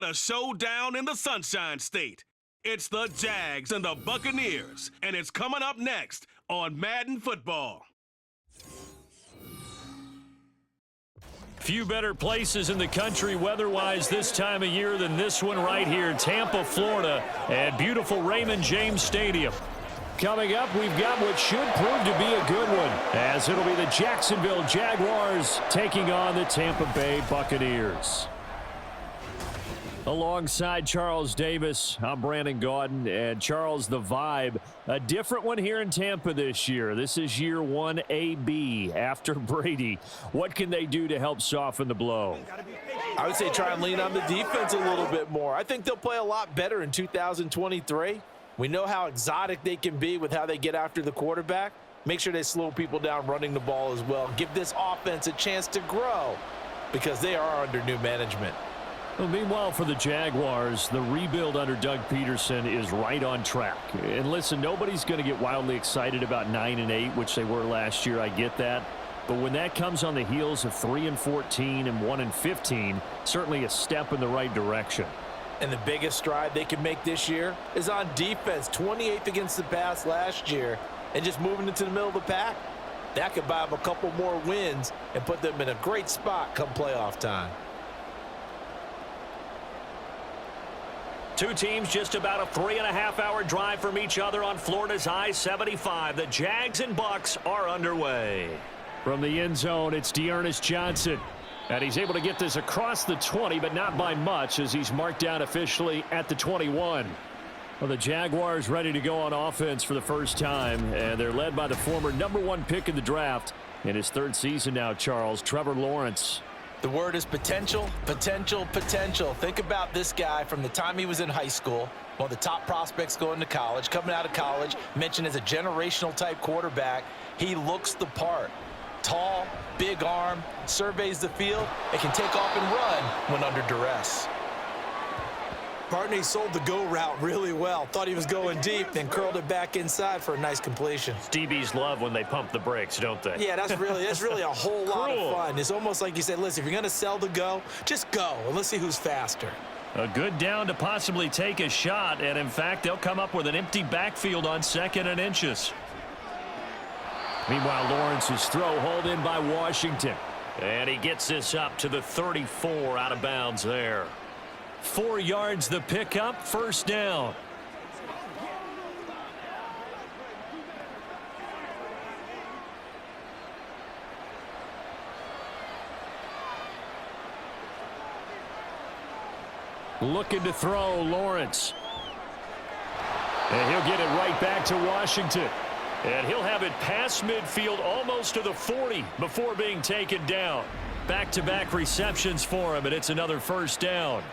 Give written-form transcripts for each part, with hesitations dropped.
A showdown in the Sunshine State. It's the Jags and the Buccaneers, and it's coming up next on Madden Football. Few better places in the country weather-wise this time of year than this one right here, Tampa, Florida, at beautiful Raymond James Stadium. Coming up, we've got what should prove to be a good one, as it'll be the Jacksonville Jaguars taking on the Tampa Bay Buccaneers. Alongside Charles Davis, I'm Brandon Gaudin, and Charles, the vibe, a different one here in Tampa this year. This is year 1 AB after Brady. What can they do to help soften the blow? I would say try and lean on the defense a little bit more. I think they'll play a lot better in 2023. We know how exotic they can be with how they get after the quarterback. Make sure they slow people down running the ball as well. Give this offense a chance to grow because they are under new management. Well, meanwhile, for the Jaguars, the rebuild under Doug Peterson is right on track. And listen, nobody's going to get wildly excited about 9-8, which they were last year. I get that. But when that comes on the heels of 3-14 and 1-15, certainly a step in the right direction. And the biggest stride they can make this year is on defense. 28th against the pass last year, and just moving into the middle of the pack. That could buy them a couple more wins and put them in a great spot come playoff time. Two teams just about a 3.5-hour drive from each other on Florida's I-75. The Jags and Bucks are underway. From the end zone, it's Dearness Johnson. And he's able to get this across the 20, but not by much, as he's marked down officially at the 21. Well, the Jaguars ready to go on offense for the first time, and they're led by the former #1 pick in the draft in his third season now, Charles, Trevor Lawrence. The word is potential, potential, potential. Think about this guy from the time he was in high school, one of the top prospects going to college, coming out of college, mentioned as a generational type quarterback. He looks the part. Tall, big arm, surveys the field, and can take off and run when under duress. Partney sold the go route really well. Thought he was going deep, then curled it back inside for a nice completion. DBs love when they pump the brakes, don't they? Yeah, that's really a whole lot of fun. It's almost like you said, listen, if you're going to sell the go, just go, and let's see who's faster. A good down to possibly take a shot, and in fact, they'll come up with an empty backfield on 2nd and inches. Meanwhile, Lawrence's throw hauled in by Washington. And he gets this up to the 34 out of bounds there. 4 yards the pickup, first down. Looking to throw, Lawrence. And he'll get it right back to Washington. And he'll have it past midfield almost to the 40 before being taken down. Back-to-back receptions for him, and it's another first down.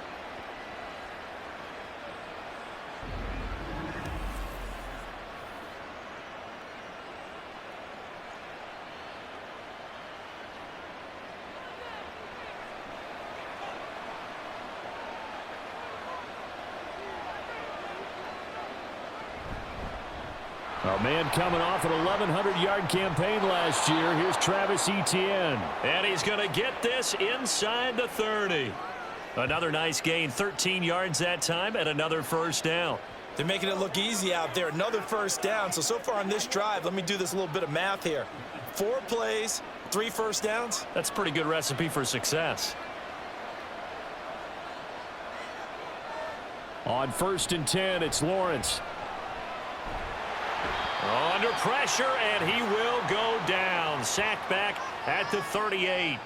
A man coming off an 1,100-yard campaign last year. Here's Travis Etienne. And he's going to get this inside the 30. Another nice gain, 13 yards that time, and another first down. They're making it look easy out there. Another first down. So far on this drive, let me do this little bit of math here. 4 plays, 3 first downs. That's a pretty good recipe for success. On 1st and 10, it's Lawrence. Under pressure, and he will go down. Sacked back at the 38.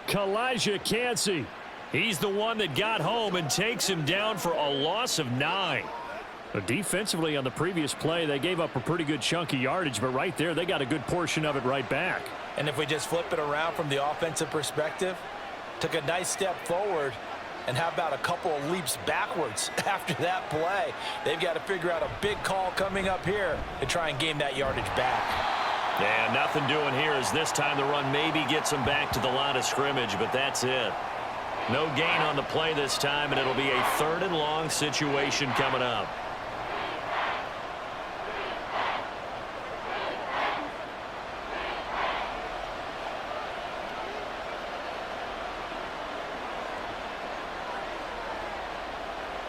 Kalijah Kancey. He's the one that got home and takes him down for a loss of 9. Defensively on the previous play, they gave up a pretty good chunk of yardage, but right there, they got a good portion of it right back. And if we just flip it around from the offensive perspective, took a nice step forward, and how about a couple of leaps backwards after that play? They've got to figure out a big call coming up here to try and gain that yardage back. Yeah, nothing doing here as this time the run maybe gets them back to the line of scrimmage, but that's it. No gain on the play this time, and it'll be a 3rd and long situation coming up.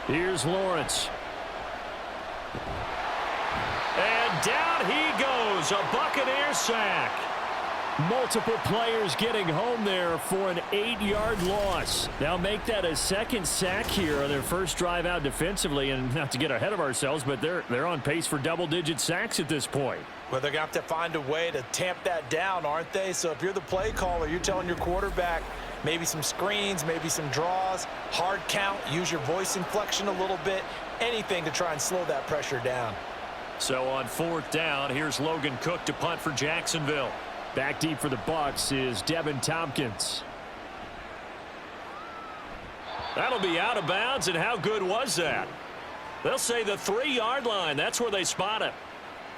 Here's Lawrence. And down he goes, a Buccaneer sack. Multiple players getting home there for an 8-yard loss. Now make that a second sack here on their first drive out defensively, and not to get ahead of ourselves, but they're on pace for double-digit sacks at this point. Well, they're going to have to find a way to tamp that down, aren't they? So if you're the play caller, you're telling your quarterback maybe some screens, maybe some draws, hard count, use your voice inflection a little bit, anything to try and slow that pressure down. So on 4th down, here's Logan Cook to punt for Jacksonville. Back deep for the Bucs is Devin Tompkins. That'll be out of bounds, and how good was that? They'll say the 3-yard line. That's where they spot it.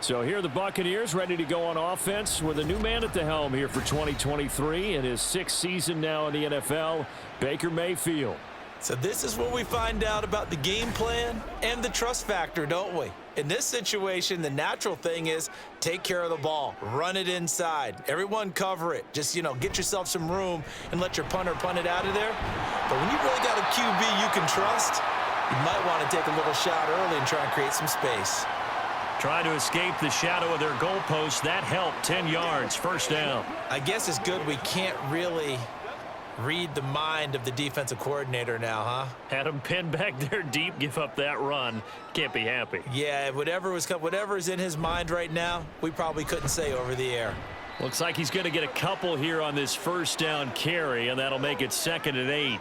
So here are the Buccaneers ready to go on offense with a new man at the helm here for 2023 in his 6th season now in the NFL, Baker Mayfield. So this is where we find out about the game plan and the trust factor, don't we? In this situation, the natural thing is take care of the ball, run it inside, everyone cover it. Just, get yourself some room and let your punter punt it out of there. But when you really got a QB you can trust, you might want to take a little shot early and try and create some space. Trying to escape the shadow of their goalpost. That helped. 10 yards, first down. I guess it's good we can't really read the mind of the defensive coordinator now, huh? Had him pinned back there deep, give up that run. Can't be happy. Yeah, whatever's in his mind right now, we probably couldn't say over the air. Looks like he's going to get a couple here on this first down carry, and that'll make it 2nd and 8.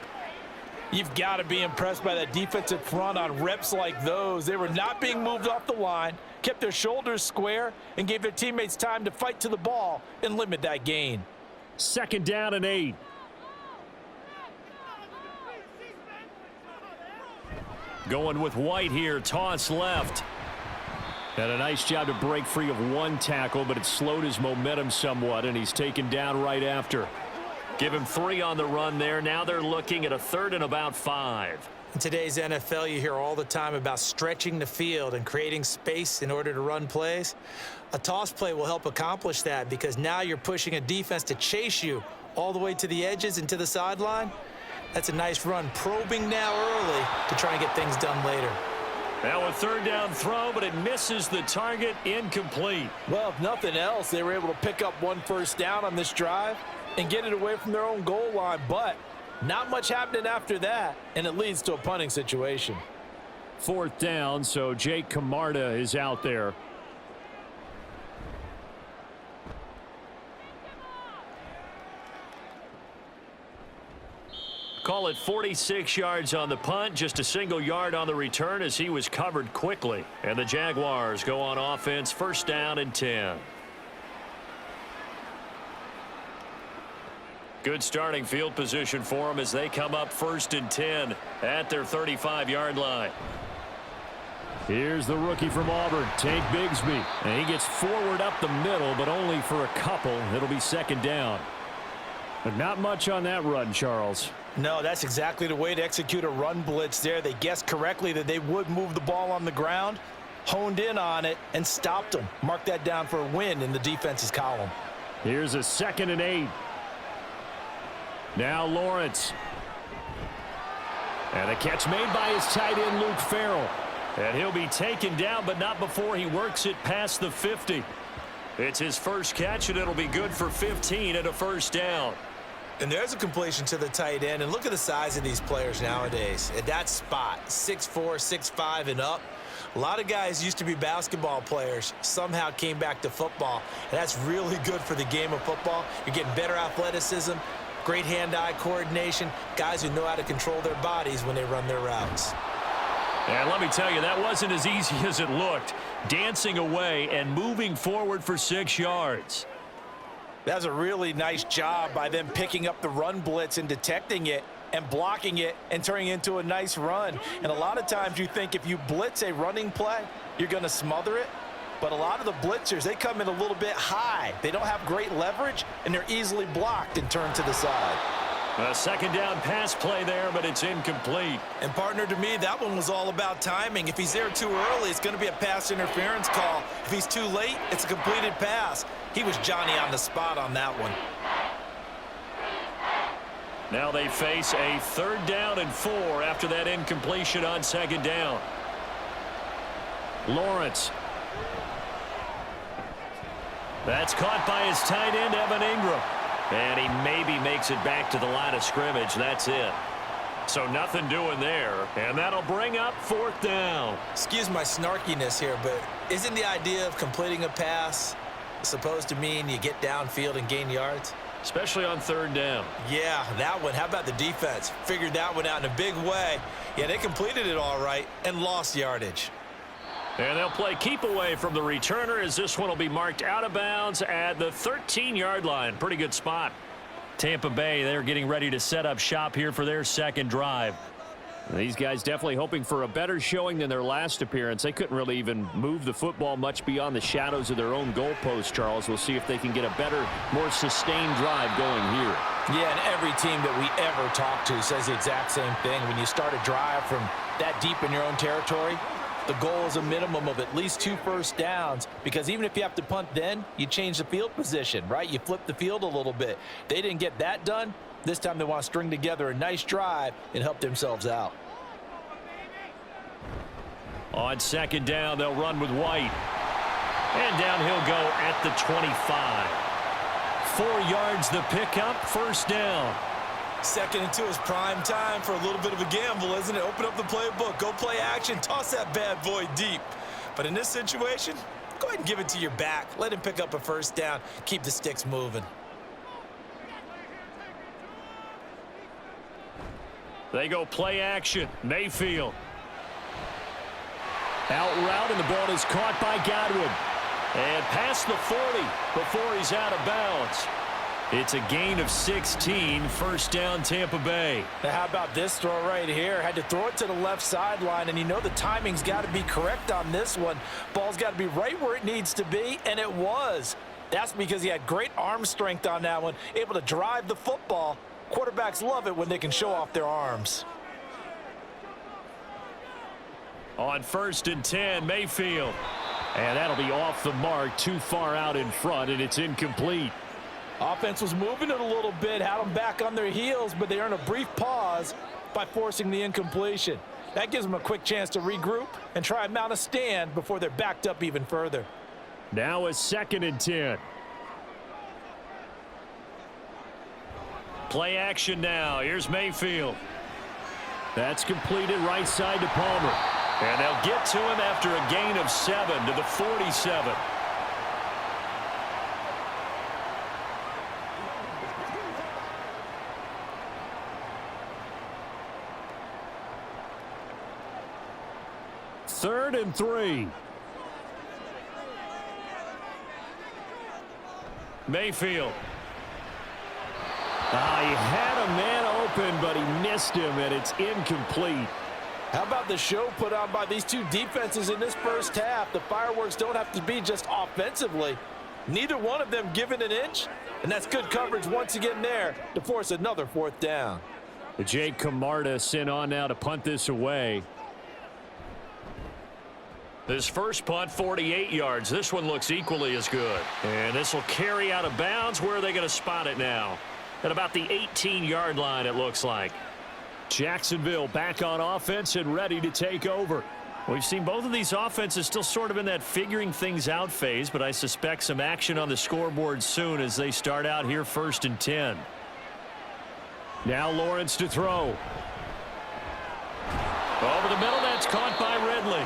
You've got to be impressed by that defensive front on reps like those. They were not being moved off the line, kept their shoulders square, and gave their teammates time to fight to the ball and limit that gain. 2nd down and 8. Going with White here, toss left. And a nice job to break free of one tackle, but it slowed his momentum somewhat, and he's taken down right after. Give him 3 on the run there. Now they're looking at a 3rd and about 5. In today's NFL, you hear all the time about stretching the field and creating space in order to run plays. A toss play will help accomplish that because now you're pushing a defense to chase you all the way to the edges and to the sideline. That's a nice run, probing now early to try and get things done later. Now a 3rd down throw, but it misses the target, incomplete. Well, if nothing else, they were able to pick up 1 first down on this drive and get it away from their own goal line, but not much happening after that, and it leads to a punting situation. 4th down, so Jake Camarda is out there. Call it 46 yards on the punt, just a single yard on the return as he was covered quickly. And the Jaguars go on offense, 1st down and 10. Good starting field position for them as they come up 1st and 10 at their 35-yard line. Here's the rookie from Auburn, Tank Bigsby. And he gets forward up the middle, but only for a couple. It'll be 2nd down. But not much on that run, Charles. No, that's exactly the way to execute a run blitz there. They guessed correctly that they would move the ball on the ground, honed in on it, and stopped them. Mark that down for a win in the defense's column. Here's a 2nd and 8. Now Lawrence. And a catch made by his tight end, Luke Farrell. And he'll be taken down, but not before he works it past the 50. It's his first catch, and it'll be good for 15 and a 1st down. And there's a completion to the tight end. And look at the size of these players nowadays. At that spot, 6'4", 6'5", and up. A lot of guys used to be basketball players, somehow came back to football. And that's really good for the game of football. You're getting better athleticism, great hand-eye coordination, guys who know how to control their bodies when they run their routes. And let me tell you, that wasn't as easy as it looked. Dancing away and moving forward for 6 yards. That's a really nice job by them picking up the run blitz and detecting it and blocking it and turning it into a nice run. And a lot of times you think if you blitz a running play, you're going to smother it. But a lot of the blitzers, they come in a little bit high. They don't have great leverage, and they're easily blocked and turned to the side. A 2nd down pass play there, but it's incomplete. And, partner, to me, that one was all about timing. If he's there too early, it's going to be a pass interference call. If he's too late, it's a completed pass. He was Johnny on the spot on that one. Now they face a 3rd down and 4 after that incompletion on 2nd down. Lawrence. That's caught by his tight end, Evan Ingram. And he maybe makes it back to the line of scrimmage. That's it. So nothing doing there. And that'll bring up 4th down. Excuse my snarkiness here, but isn't the idea of completing a pass supposed to mean you get downfield and gain yards? Especially on 3rd down. Yeah, that one. How about the defense? Figured that one out in a big way. Yeah, they completed it all right and lost yardage. And they'll play keep away from the returner as this one will be marked out of bounds at the 13-yard line. Pretty good spot. Tampa Bay, they're getting ready to set up shop here for their 2nd drive. These guys definitely hoping for a better showing than their last appearance. They couldn't really even move the football much beyond the shadows of their own goalpost, Charles. We'll see if they can get a better, more sustained drive going here. Yeah, and every team that we ever talk to says the exact same thing. When you start a drive from that deep in your own territory, the goal is a minimum of at least 2 first downs, because even if you have to punt then, you change the field position, right? You flip the field a little bit. They didn't get that done. This time they want to string together a nice drive and help themselves out. On 2nd down, they'll run with White. And down he'll go at the 25. 4 yards the pickup, 1st down. 2nd and 2 is prime time for a little bit of a gamble, isn't it? Open up the playbook, go play action, toss that bad boy deep. But in this situation, go ahead and give it to your back. Let him pick up a 1st down, keep the sticks moving. They go play action. Mayfield. Out route, and the ball is caught by Godwin. And past the 40 before he's out of bounds. It's a gain of 16, 1st down Tampa Bay. Now how about this throw right here? Had to throw it to the left sideline, and you know the timing's got to be correct on this one. Ball's got to be right where it needs to be, and it was. That's because he had great arm strength on that one, able to drive the football. Quarterbacks love it when they can show off their arms. On 1st and 10, Mayfield. And that'll be off the mark, too far out in front, and it's incomplete. Offense was moving it a little bit, had them back on their heels, but they earned a brief pause by forcing the incompletion. That gives them a quick chance to regroup and try and mount a stand before they're backed up even further. Now a 2nd and 10. Play action now. Here's Mayfield. That's completed right side to Palmer. And they'll get to him after a gain of 7 to the 47. Third and 3. Mayfield. He had a man open, but he missed him, and it's incomplete. How about the show put on by these two defenses in this first half? The fireworks don't have to be just offensively. Neither one of them given an inch, and that's good coverage once again there to force another 4th down. Jake Camarda sent on now to punt this away. This first punt, 48 yards. This one looks equally as good. And this will carry out of bounds. Where are they going to spot it now? At about the 18-yard line, it looks like. Jacksonville back on offense and ready to take over. We've seen both of these offenses still sort of in that figuring things out phase, but I suspect some action on the scoreboard soon as they start out here 1st and 10. Now Lawrence to throw. Over the middle, that's caught by Ridley.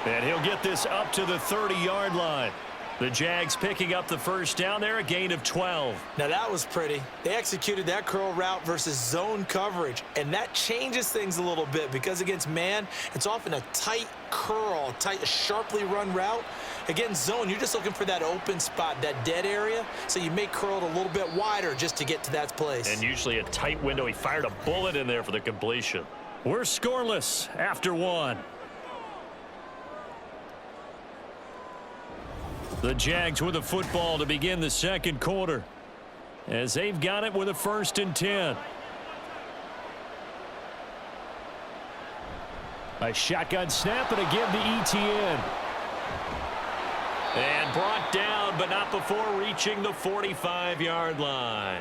And he'll get this up to the 30-yard line. The Jags picking up the 1st down there, a gain of 12. Now that was pretty. They executed that curl route versus zone coverage, and that changes things a little bit because against man, it's often a tight curl, tight, sharply run route. Against zone, you're just looking for that open spot, that dead area, so you may curl it a little bit wider just to get to that place. And usually a tight window. He fired a bullet in there for the completion. We're scoreless after 1. The Jags with the football to begin the 2nd quarter as they've got it with a 1st and 10. A shotgun snap and a give to ETN. And brought down, but not before reaching the 45-yard line.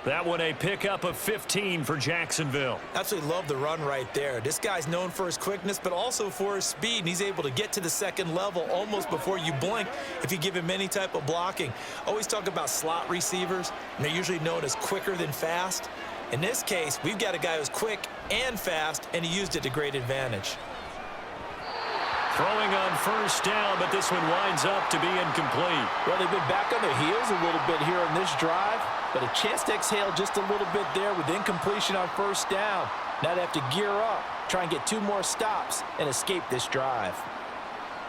That one a pickup of 15 for Jacksonville. Absolutely love the run right there. This guy's known for his quickness, but also for his speed, and he's able to get to the second level almost before you blink if you give him any type of blocking. Always talk about slot receivers, and they're usually known as quicker than fast. In this case, we've got a guy who's quick and fast, and he used it to great advantage. Throwing on first down, but this one winds up to be incomplete. Well, they've been back on their heels a little bit here on this drive, but a chance to exhale just a little bit there with incompletion on first down. Now they have to gear up, try and get 2 more stops, and escape this drive.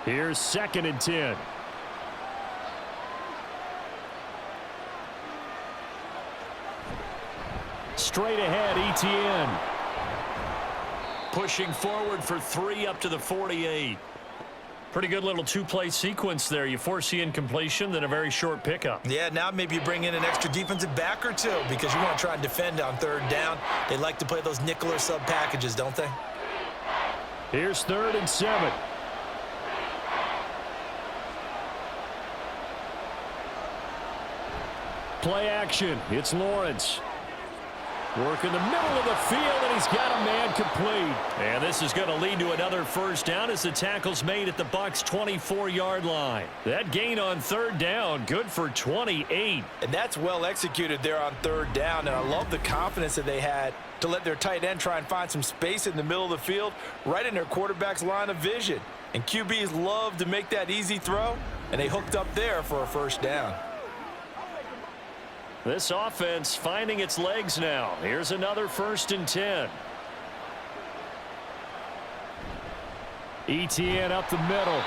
Here's 2nd and 10. Straight ahead, Etienne. Pushing forward for 3 up to the 48. Pretty good little 2-play sequence there. You force the incompletion, then a very short pickup. Yeah, now maybe you bring in an extra defensive back or 2 because you want to try and defend on 3rd down. They like to play those nickel or sub packages, don't they? Here's 3rd and 7. Play action. It's Lawrence. Work in the middle of the field, and he's got a man complete. And this is going to lead to another first down as the tackle's made at the Bucs' 24-yard line. That gain on 3rd down, good for 28. And that's well executed there on 3rd down, and I love the confidence that they had to let their tight end try and find some space in the middle of the field, right in their quarterback's line of vision. And QBs love to make that easy throw, and they hooked up there for a first down. This offense finding its legs now. Here's another 1st and 10. Etienne up the middle.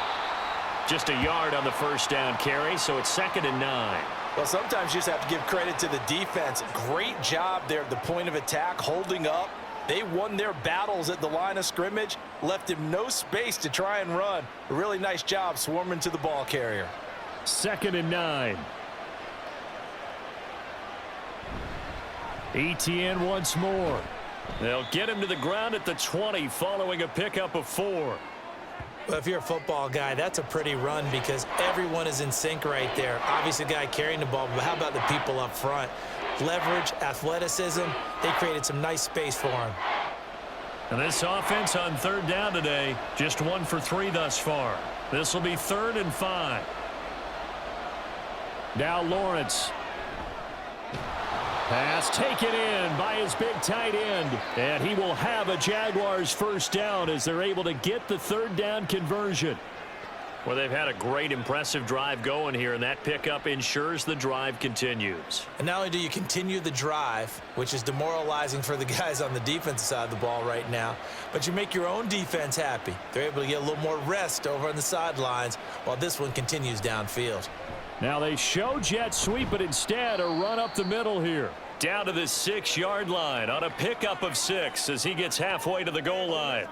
Just a yard on the first down carry, so it's 2nd and 9. Well, sometimes you just have to give credit to the defense. Great job there at the point of attack, holding up. They won their battles at the line of scrimmage, left him no space to try and run. A really nice job swarming to the ball carrier. 2nd and 9. Etienne once more. They'll get him to the ground at the 20 following a pickup of 4. Well, if you're a football guy, that's a pretty run because everyone is in sync right there. Obviously, the guy carrying the ball, but how about the people up front? Leverage, athleticism, they created some nice space for him. And this offense on 3rd down today, just 1 for 3 thus far. This will be 3rd and 5. Now Lawrence. Pass taken in by his big tight end. And he will have a Jaguars first down as they're able to get the 3rd down conversion. Well, they've had a great, impressive drive going here, and that pickup ensures the drive continues. And not only do you continue the drive, which is demoralizing for the guys on the defensive side of the ball right now, but you make your own defense happy. They're able to get a little more rest over on the sidelines while this one continues downfield. Now they show jet sweep, but instead a run up the middle here. Down to the 6-yard line on a pickup of 6 as he gets halfway to the goal line.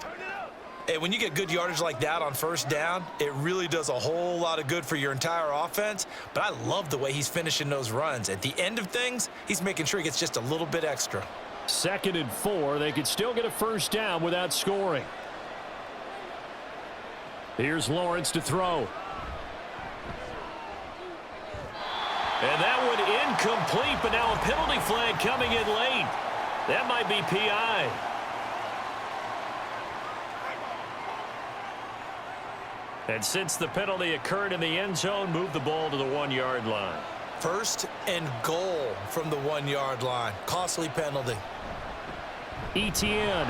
Hey, when you get good yardage like that on first down, it really does a whole lot of good for your entire offense. But I love the way he's finishing those runs. At the end of things, he's making sure he gets just a little bit extra. 2nd and 4. They could still get a first down without scoring. Here's Lawrence to throw. And that one incomplete, but now a penalty flag coming in late. That might be PI. And since the penalty occurred in the end zone, move the ball to the 1-yard line. 1st and goal from the 1-yard line. Costly penalty. Etienne.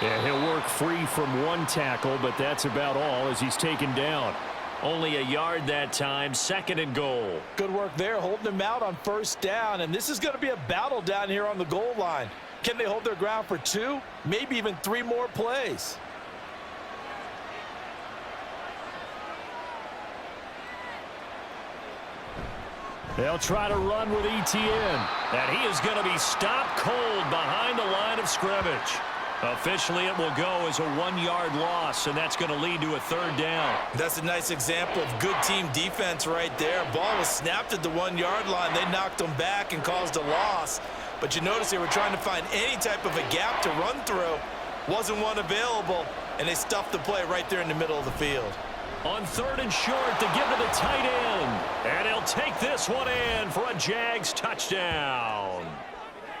Yeah, he'll work free from 1 tackle, but that's about all as he's taken down. Only a yard that time, 2nd and goal. Good work there, holding him out on first down, and this is going to be a battle down here on the goal line. Can they hold their ground for 2, maybe even 3 more plays? They'll try to run with Etienne, and he is going to be stopped cold behind the line of scrimmage. Officially, it will go as a 1-yard loss, and that's going to lead to a 3rd down. That's a nice example of good team defense right there. Ball was snapped at the 1-yard line. They knocked them back and caused a loss. But you notice they were trying to find any type of a gap to run through. Wasn't one available, and they stuffed the play right there in the middle of the field. On 3rd and short, to give to the tight end. And he'll take this one in for a Jags touchdown.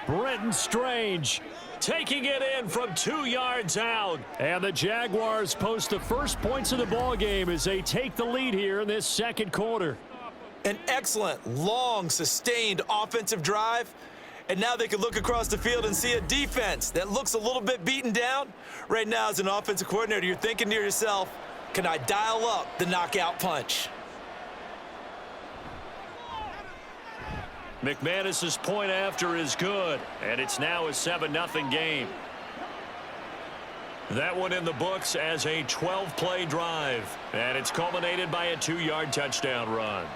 Brenton Strange taking it in from 2 yards out. And the Jaguars post the first points of the ball game as they take the lead here in this second quarter. An excellent, long, sustained offensive drive. And now they can look across the field and see a defense that looks a little bit beaten down. Right now, as an offensive coordinator, you're thinking to yourself, can I dial up the knockout punch? McManus's point after is good, and it's now a 7-0 game. That one in the books as a 12-play drive, and it's culminated by a 2-yard touchdown run.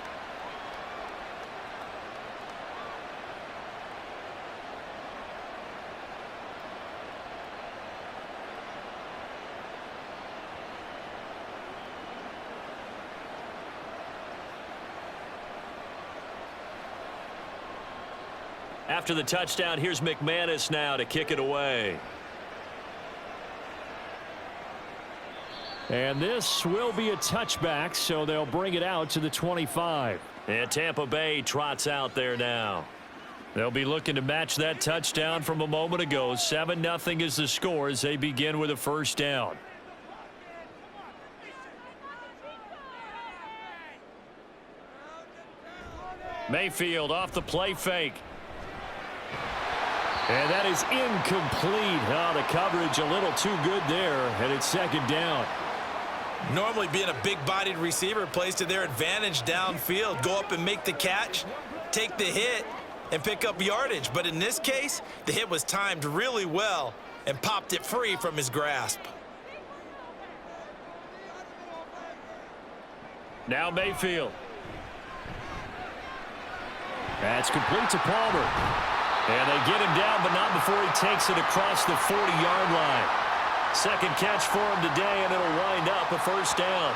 After the touchdown, here's McManus now to kick it away. And this will be a touchback, so they'll bring it out to the 25. And Tampa Bay trots out there now. They'll be looking to match that touchdown from a moment ago. 7-0 is the score as they begin with a first down. Mayfield off the play fake. And that is incomplete. Oh, the coverage a little too good there, and it's second down. Normally being a big-bodied receiver plays to their advantage downfield. Go up and make the catch, take the hit, and pick up yardage. But in this case, the hit was timed really well and popped it free from his grasp. Now Mayfield. That's complete to Palmer. And they get him down, but not before he takes it across the 40-yard line. Second catch for him today, and it'll wind up a first down.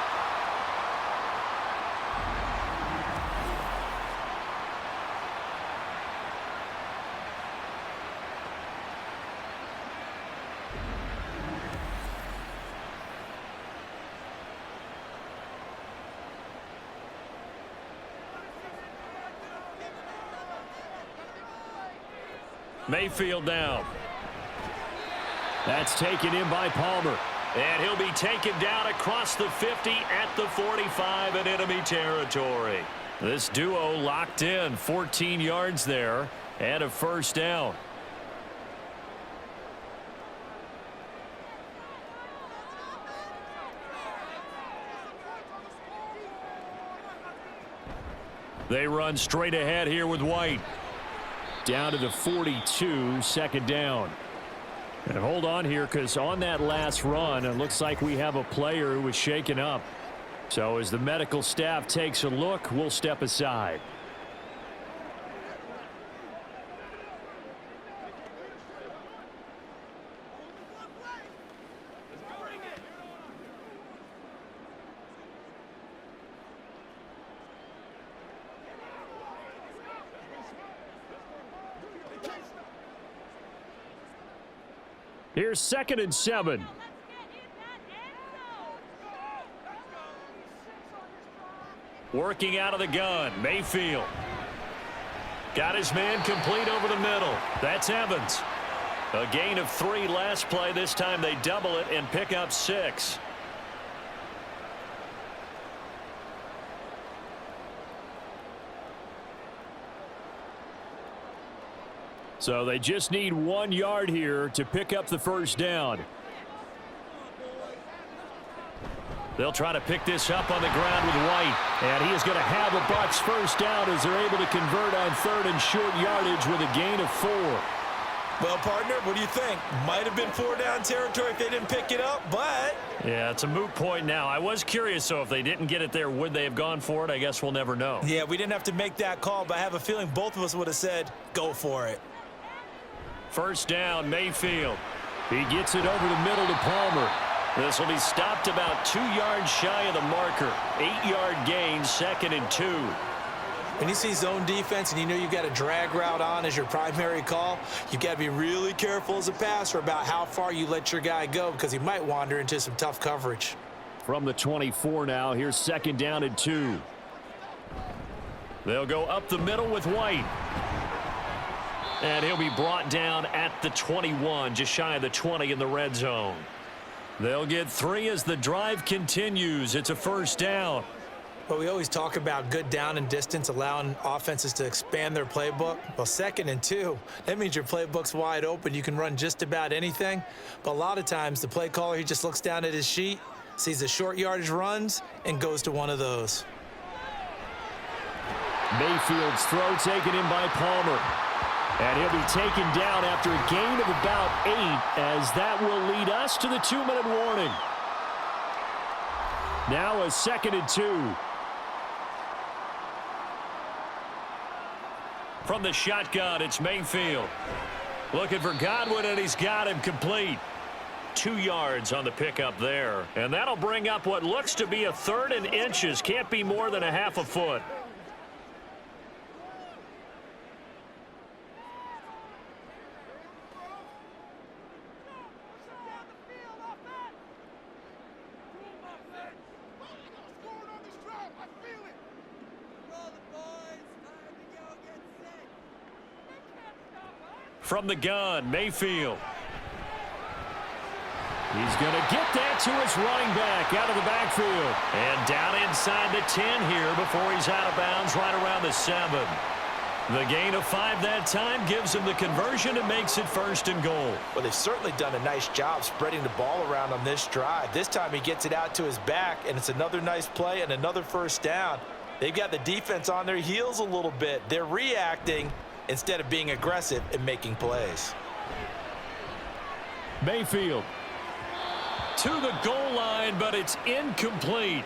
Mayfield down. That's taken in by Palmer. And he'll be taken down across the 50 at the 45 in enemy territory. This duo locked in, 14 yards there and a first down. They run straight ahead here with White. Down to the 42, second down. And hold on here, because on that last run, it looks like we have a player who was shaken up. So as the medical staff takes a look, we'll step aside. Here's 2nd and 7. Working out of the gun, Mayfield. Got his man complete over the middle. That's Evans. A gain of 3 last play. This time they double it and pick up 6. So they just need 1 yard here to pick up the first down. They'll try to pick this up on the ground with White. And he is going to have a Bucs first down as they're able to convert on 3rd and short yardage with a gain of 4. Well, partner, what do you think? Might have been 4-down territory if they didn't pick it up, but... Yeah, it's a moot point now. I was curious, so if they didn't get it there, would they have gone for it? I guess we'll never know. Yeah, we didn't have to make that call, but I have a feeling both of us would have said, go for it. First down, Mayfield. He gets it over the middle to Palmer. This will be stopped about 2 yards shy of the marker. 8-yard gain, 2nd and 2. When you see zone defense and you know you've got a drag route on as your primary call, you've got to be really careful as a passer about how far you let your guy go because he might wander into some tough coverage. from the 24 now. Here's 2nd down and 2. They'll go up the middle with White. And he'll be brought down at the 21, just shy of the 20 in the red zone. They'll get 3 as the drive continues. It's a 1st down. Well, we always talk about good down and distance, allowing offenses to expand their playbook. Well, 2nd and 2, that means your playbook's wide open. You can run just about anything. But a lot of times, the play caller, he just looks down at his sheet, sees the short yardage runs, and goes to one of those. Mayfield's throw taken in by Palmer. And he'll be taken down after a gain of about 8, as that will lead us to the 2-minute warning. Now a 2nd and 2. From the shotgun, it's Mayfield. Looking for Godwin, and he's got him complete. 2 yards on the pickup there. And that'll bring up what looks to be a 3rd and inches. Can't be more than a half a foot. From the gun, Mayfield. He's going to get that to his running back out of the backfield. And down inside the 10 here before he's out of bounds right around the 7. The gain of 5 that time gives him the conversion and makes it 1st and goal. Well, they've certainly done a nice job spreading the ball around on this drive. This time he gets it out to his back, and it's another nice play and another 1st down. They've got the defense on their heels a little bit. They're reacting instead of being aggressive and making plays. Mayfield to the goal line, but it's incomplete.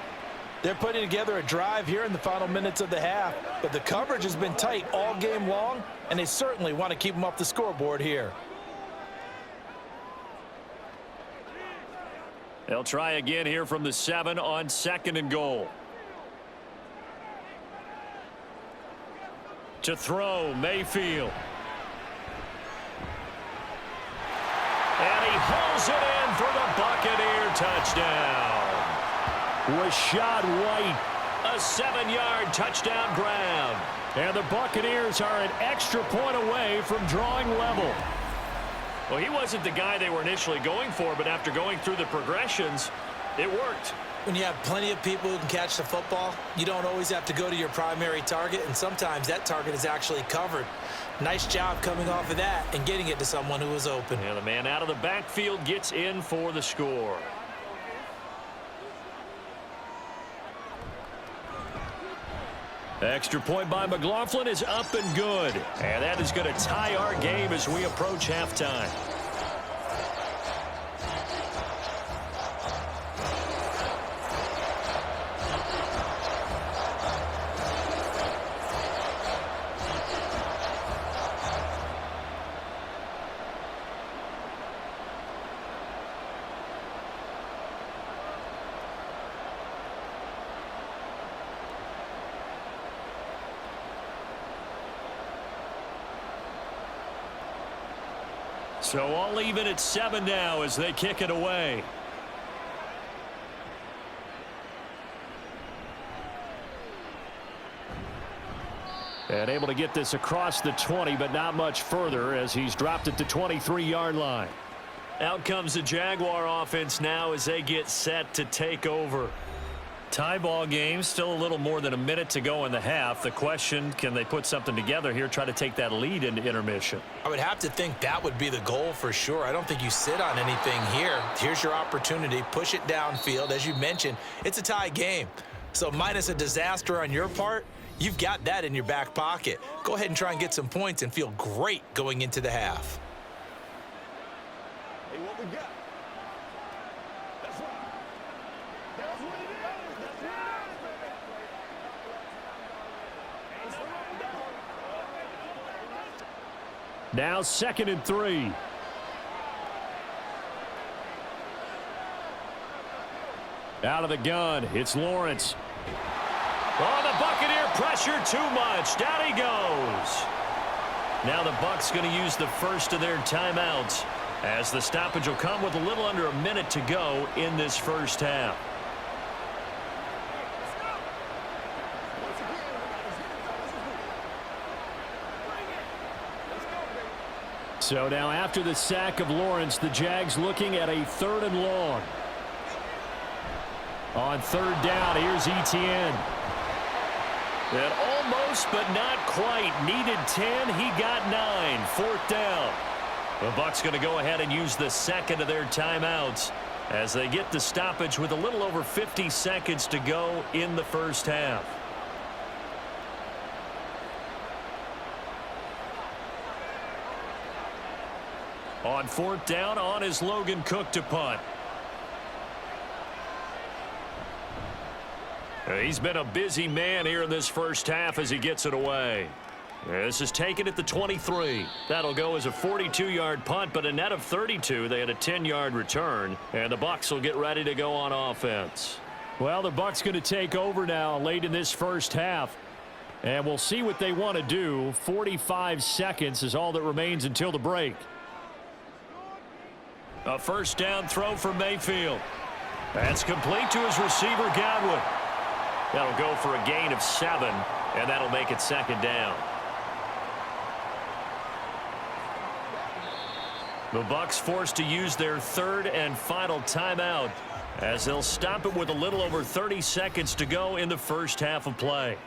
They're putting together a drive here in the final minutes of the half, but the coverage has been tight all game long, and they certainly want to keep them off the scoreboard here. They'll try again here from the 7 on 2nd and goal. To throw, Mayfield. And he hauls it in for the Buccaneer touchdown. Rashad White, a 7-yard touchdown grab. And the Buccaneers are an extra point away from drawing level. Well, he wasn't the guy they were initially going for, but after going through the progressions, it worked. When you have plenty of people who can catch the football, you don't always have to go to your primary target, and sometimes that target is actually covered. Nice job coming off of that and getting it to someone who was open. And the man out of the backfield gets in for the score. Extra point by McLaughlin is up and good. And that is going to tie our game as we approach halftime. So all even at 7 now as they kick it away. And able to get this across the 20, but not much further as he's dropped it to 23-yard line. Out comes the Jaguar offense now as they get set to take over. Tie ball game, still a little more than a minute to go in the half. The question, can they put something together here, try to take that lead into intermission? I would have to think that would be the goal for sure. I don't think you sit on anything here. Here's your opportunity. Push it downfield. As you mentioned, it's a tie game. So minus a disaster on your part, you've got that in your back pocket. Go ahead and try and get some points and feel great going into the half. Hey, what we got? That's right. That's what it is. Now 2nd and 3. Out of the gun, it's Lawrence. Oh, the Buccaneer pressure too much. Down he goes. Now the Bucs going to use the first of their timeouts as the stoppage will come with a little under a minute to go in this first half. So now after the sack of Lawrence, the Jags looking at a 3rd and long. On 3rd down, here's Etienne. And almost, but not quite. Needed 10. He got 9. 4th down. The Bucs going to go ahead and use the second of their timeouts as they get the stoppage with a little over 50 seconds to go in the first half. On 4th down, on is Logan Cook to punt. He's been a busy man here in this first half as he gets it away. This is taken at the 23. That'll go as a 42-yard punt, but a net of 32. They had a 10-yard return, and the Bucs will get ready to go on offense. Well, the Bucs going to take over now late in this first half, and we'll see what they want to do. 45 seconds is all that remains until the break. A first down throw for Mayfield. That's complete to his receiver, Godwin. That'll go for a gain of 7, and that'll make it 2nd down. The Bucs forced to use their 3rd and final timeout as they'll stop it with a little over 30 seconds to go in the first half of play.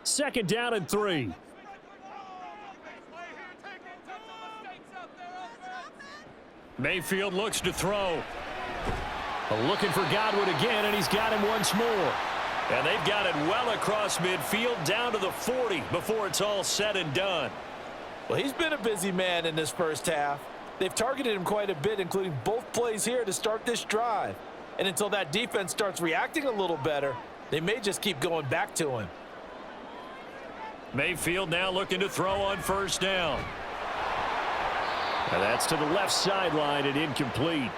Second down and 3. Mayfield looks to throw. Looking for Godwin again, and he's got him once more. And they've got it well across midfield down to the 40 before it's all said and done. Well, he's been a busy man in this first half. They've targeted him quite a bit, including both plays here to start this drive. And until that defense starts reacting a little better, they may just keep going back to him. Mayfield now looking to throw on first down. And that's to the left sideline and incomplete.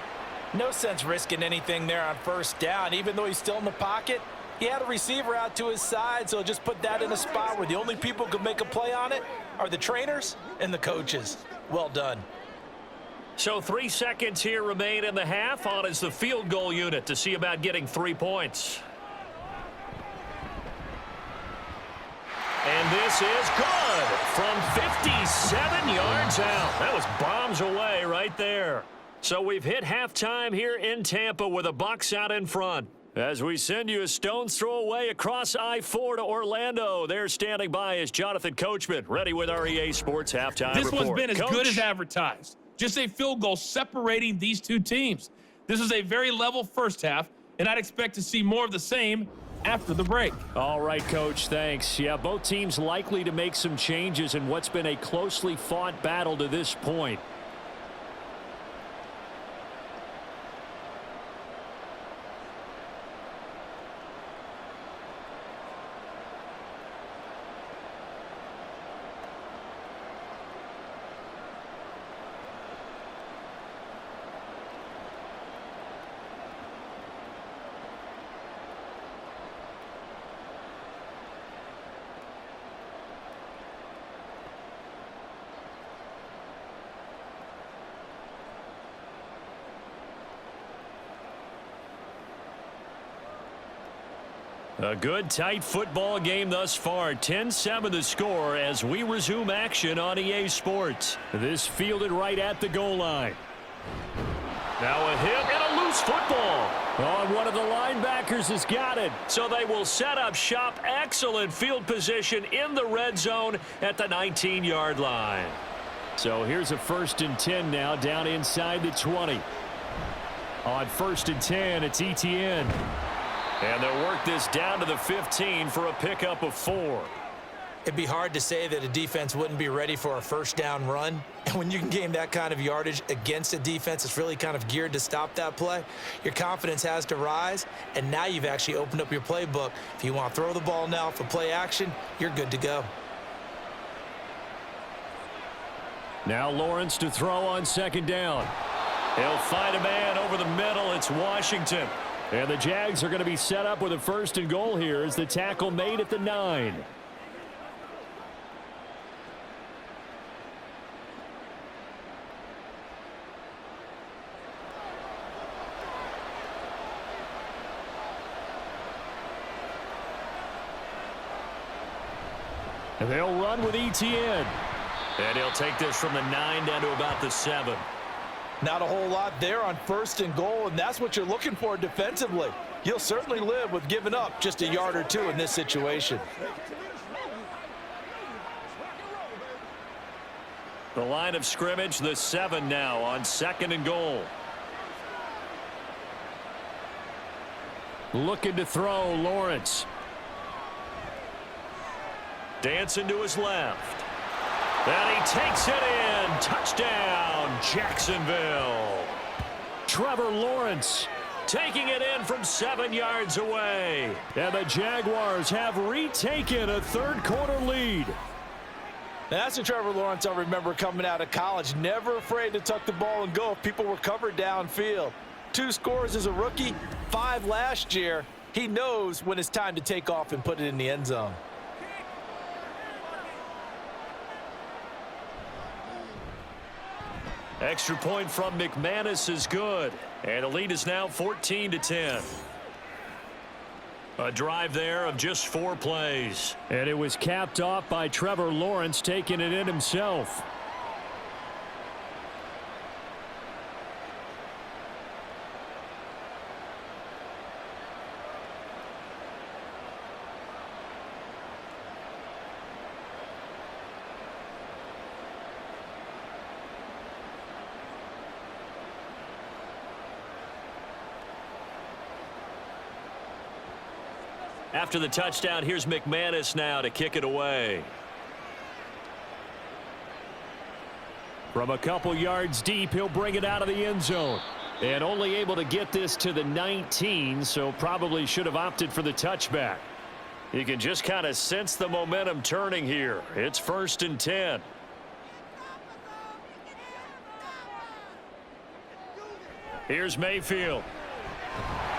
No sense risking anything there on first down. Even though he's still in the pocket, he had a receiver out to his side, so just put that in a spot where the only people who can make a play on it are the trainers and the coaches. Well done. So 3 seconds here remain in the half. On is the field goal unit to see about getting 3 points. And this is good from 57 yards out. That was bombs away right there. So we've hit halftime here in Tampa with the Bucs out in front. As we send you a stone's throw away across I-4 to Orlando. There standing by is Jonathan Coachman, ready with our EA Sports halftime report. This one's been as Coach? good as advertised. Just a field goal separating these two teams. This is a very level first half, and I'd expect to see more of the same after the break. All right, Coach, thanks. Yeah, both teams likely to make some changes in what's been a closely fought battle to this point. A good, tight football game thus far. 10-7 the score as we resume action on EA Sports. This fielded right at the goal line. Now a hit and a loose football. Oh, one of the linebackers has got it. So they will set up shop. Excellent field position in the red zone at the 19-yard line. So here's a 1st and 10 now down inside the 20. On 1st and 10, it's Etienne. And they'll work this down to the 15 for a pickup of 4. It'd be hard to say that a defense wouldn't be ready for a first down run. And when you can gain that kind of yardage against a defense that's really kind of geared to stop that play, your confidence has to rise. And now you've actually opened up your playbook. If you want to throw the ball now for play action, you're good to go. Now Lawrence to throw on 2nd down. He'll find a man over the middle. It's Washington. And the Jags are going to be set up with a 1st and goal here as the tackle made at the 9. And they'll run with ETN. And he'll take this from the 9 down to about the 7. Not a whole lot there on 1st and goal, and that's what you're looking for defensively. You'll certainly live with giving up just a yard or two in this situation. The line of scrimmage, the 7 now on 2nd and goal. Looking to throw, Lawrence. Dancing to his left. And he takes it in. Touchdown, Jacksonville. Trevor Lawrence taking it in from 7 yards away. And the Jaguars have retaken a 3rd quarter lead. That's the Trevor Lawrence I remember coming out of college. Never afraid to tuck the ball and go if people were covered downfield. 2 scores as a rookie, 5 last year. He knows when it's time to take off and put it in the end zone. Extra point from McManus is good. And the lead is now 14-10. A drive there of just 4 plays. And it was capped off by Trevor Lawrence taking it in himself. After the touchdown, here's McManus now to kick it away. From a couple yards deep, he'll bring it out of the end zone. And only able to get this to the 19, so probably should have opted for the touchback. You can just kind of sense the momentum turning here. It's 1st and 10. Here's Mayfield.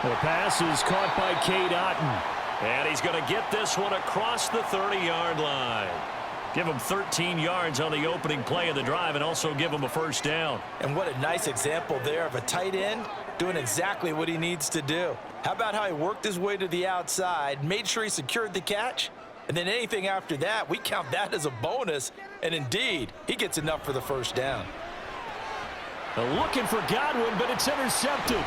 The pass is caught by Cade Otton. And he's going to get this one across the 30-yard line. Give him 13 yards on the opening play of the drive and also give him a 1st down. And what a nice example there of a tight end doing exactly what he needs to do. How about how he worked his way to the outside, made sure he secured the catch, and then anything after that, we count that as a bonus. And indeed, he gets enough for the 1st down. Looking for Godwin, but it's intercepted.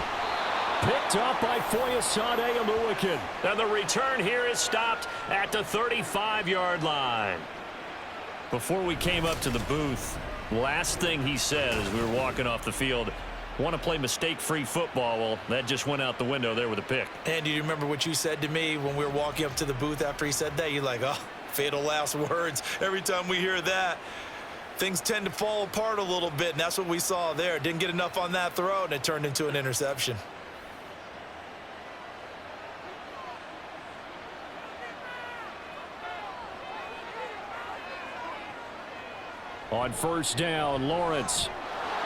Picked up by Foyesade Oluwakin. And the return here is stopped at the 35-yard line. Before we came up to the booth, last thing he said as we were walking off the field, want to play mistake-free football. Well, that just went out the window there with a pick. And do you remember what you said to me when we were walking up to the booth after he said that? You're like, oh, fatal last words. Every time we hear that, things tend to fall apart a little bit, and that's what we saw there. Didn't get enough on that throw, and it turned into an interception. On 1st down, Lawrence.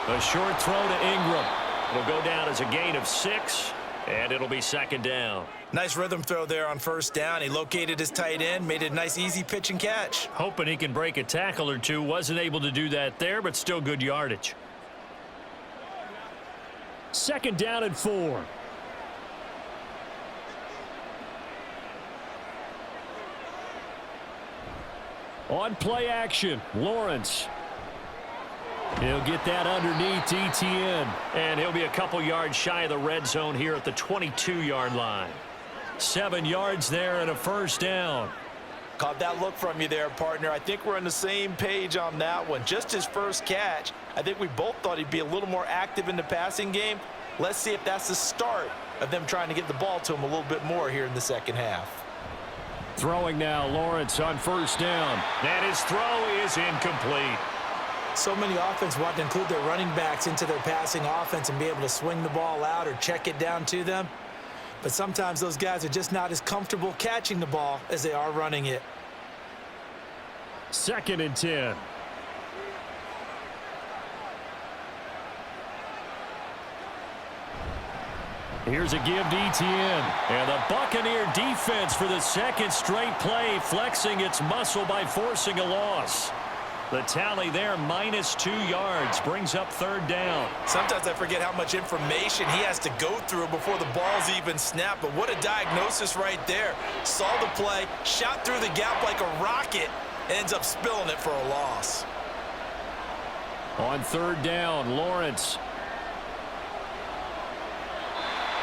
A short throw to Ingram. It'll go down as a gain of 6, and it'll be 2nd down. Nice rhythm throw there on 1st down. He located his tight end, made it a nice, easy pitch and catch. Hoping he can break a tackle or two. Wasn't able to do that there, but still good yardage. 2nd down and 4. On play action, Lawrence. He'll get that underneath ETN. And he'll be a couple yards shy of the red zone here at the 22-yard line. 7 yards there and a 1st down. Caught that look from you there, partner. I think we're on the same page on that one. Just his 1st catch. I think we both thought he'd be a little more active in the passing game. Let's see if that's the start of them trying to get the ball to him a little bit more here in the 2nd half. Throwing now, Lawrence on 1st down. And his throw is incomplete. So many offenses want to include their running backs into their passing offense and be able to swing the ball out or check it down to them. But sometimes those guys are just not as comfortable catching the ball as they are running it. 2nd and 10. Here's a give to ETN. And the Buccaneer defense for the 2nd straight play, flexing its muscle by forcing a loss. The tally there, -2 yards, brings up 3rd down. Sometimes I forget how much information he has to go through before the ball's even snapped, but what a diagnosis right there. Saw the play, shot through the gap like a rocket, ends up spilling it for a loss. On third down, Lawrence.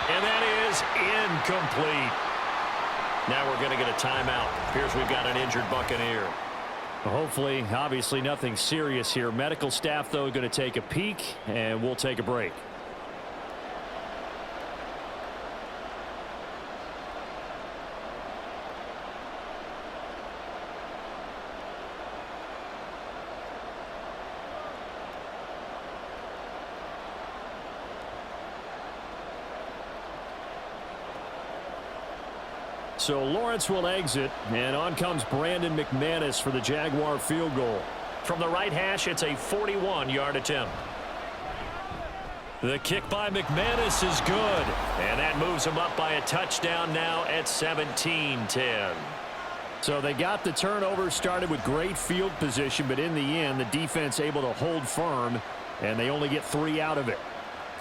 And that is incomplete. Now we're going to get a timeout. Appears we've got an injured Buccaneer. Hopefully, obviously nothing serious here. Medical staff, though, going to take a peek, and we'll take a break. So Lawrence will exit, and on comes Brandon McManus for the Jaguar field goal. From the right hash, it's a 41-yard attempt. The kick by McManus is good, and that moves him up by a touchdown now at 17-10. So they got the turnover, started with great field position, but in the end, the defense able to hold firm, and they only get 3 out of it.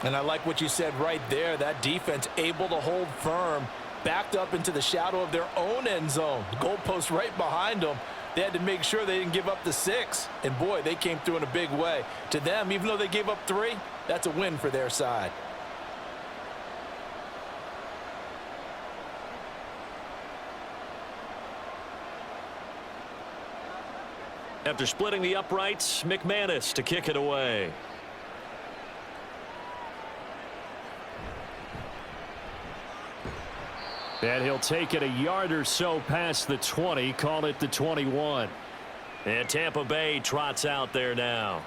And I like what you said right there. That defense able to hold firm, backed up into the shadow of their own end zone. Goalpost right behind them. They had to make sure they didn't give up the 6. And, boy, they came through in a big way. To them, even though they gave up 3, that's a win for their side. After splitting the uprights, McManus to kick it away. And he'll take it a yard or so past the 20, call it the 21. And Tampa Bay trots out there now.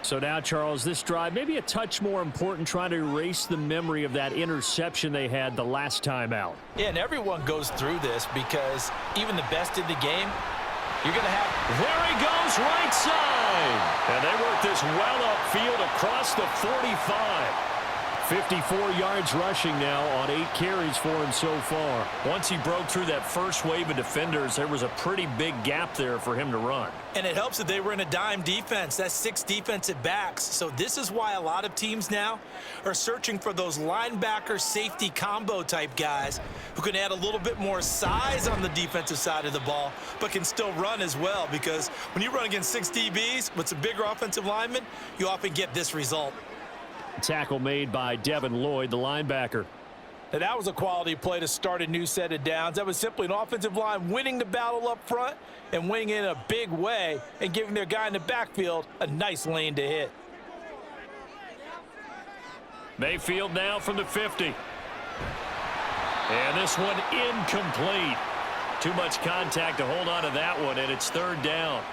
So now, Charles, this drive maybe a touch more important, trying to erase the memory of that interception they had the last time out. Yeah, and everyone goes through this because even the best in the game, you're going to have... There he goes, right side. And they work this well upfield across the 45. 54 yards rushing now on 8 carries for him so far. Once he broke through that first wave of defenders, there was a pretty big gap there for him to run. And it helps that they were in a dime defense. That's 6 defensive backs. So this is why a lot of teams now are searching for those linebacker safety combo type guys who can add a little bit more size on the defensive side of the ball, but can still run as well, because when you run against 6 DBs with some bigger offensive linemen, you often get this result. Tackle made by Devin Lloyd, the linebacker. Now, that was a quality play to start a new set of downs. That was simply an offensive line winning the battle up front and winning it in a big way and giving their guy in the backfield a nice lane to hit. Mayfield now from the 50. And this one incomplete. Too much contact to hold on to that one, and it's 3rd down.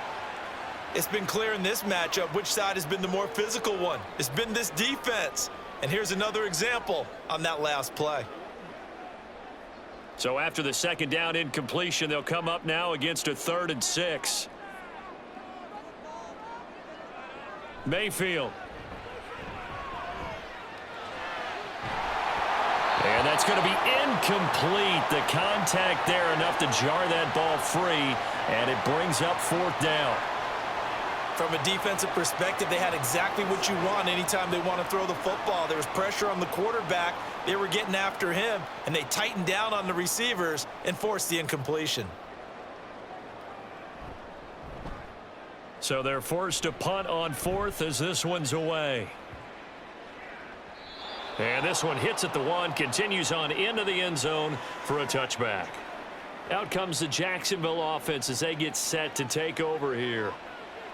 It's been clear in this matchup which side has been the more physical one. It's been this defense. And here's another example on that last play. So after the 2nd down incompletion, they'll come up now against a 3rd and 6. Mayfield. And that's going to be incomplete. The contact there enough to jar that ball free, and it brings up 4th down. From a defensive perspective, they had exactly what you want anytime they want to throw the football. There was pressure on the quarterback. They were getting after him, and they tightened down on the receivers and forced the incompletion. So they're forced to punt on 4th as this one's away. And this one hits at the 1, continues on into the end zone for a touchback. Out comes the Jacksonville offense as they get set to take over here.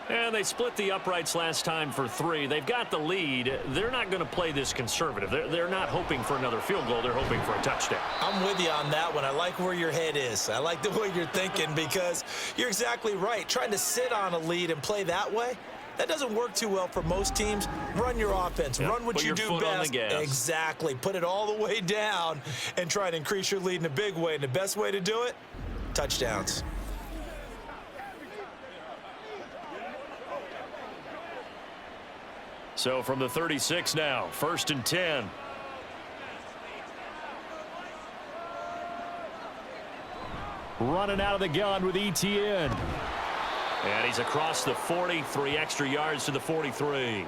And they split the uprights last time for 3. They've got the lead. They're not going to play this conservative. They're not hoping for another field goal. They're hoping for a touchdown. I'm with you on that one. I like where your head is. I like the way you're thinking, because you're exactly right. Trying to sit on a lead and play that way, that doesn't work too well for most teams. Run your offense. Yep. Run what you do best. Exactly. Put it all the way down and try to increase your lead in a big way. And the best way to do it, touchdowns. So from the 36 now, 1st and 10. Running out of the gun with Etienne. And he's across the 40, 3 extra yards to the 43.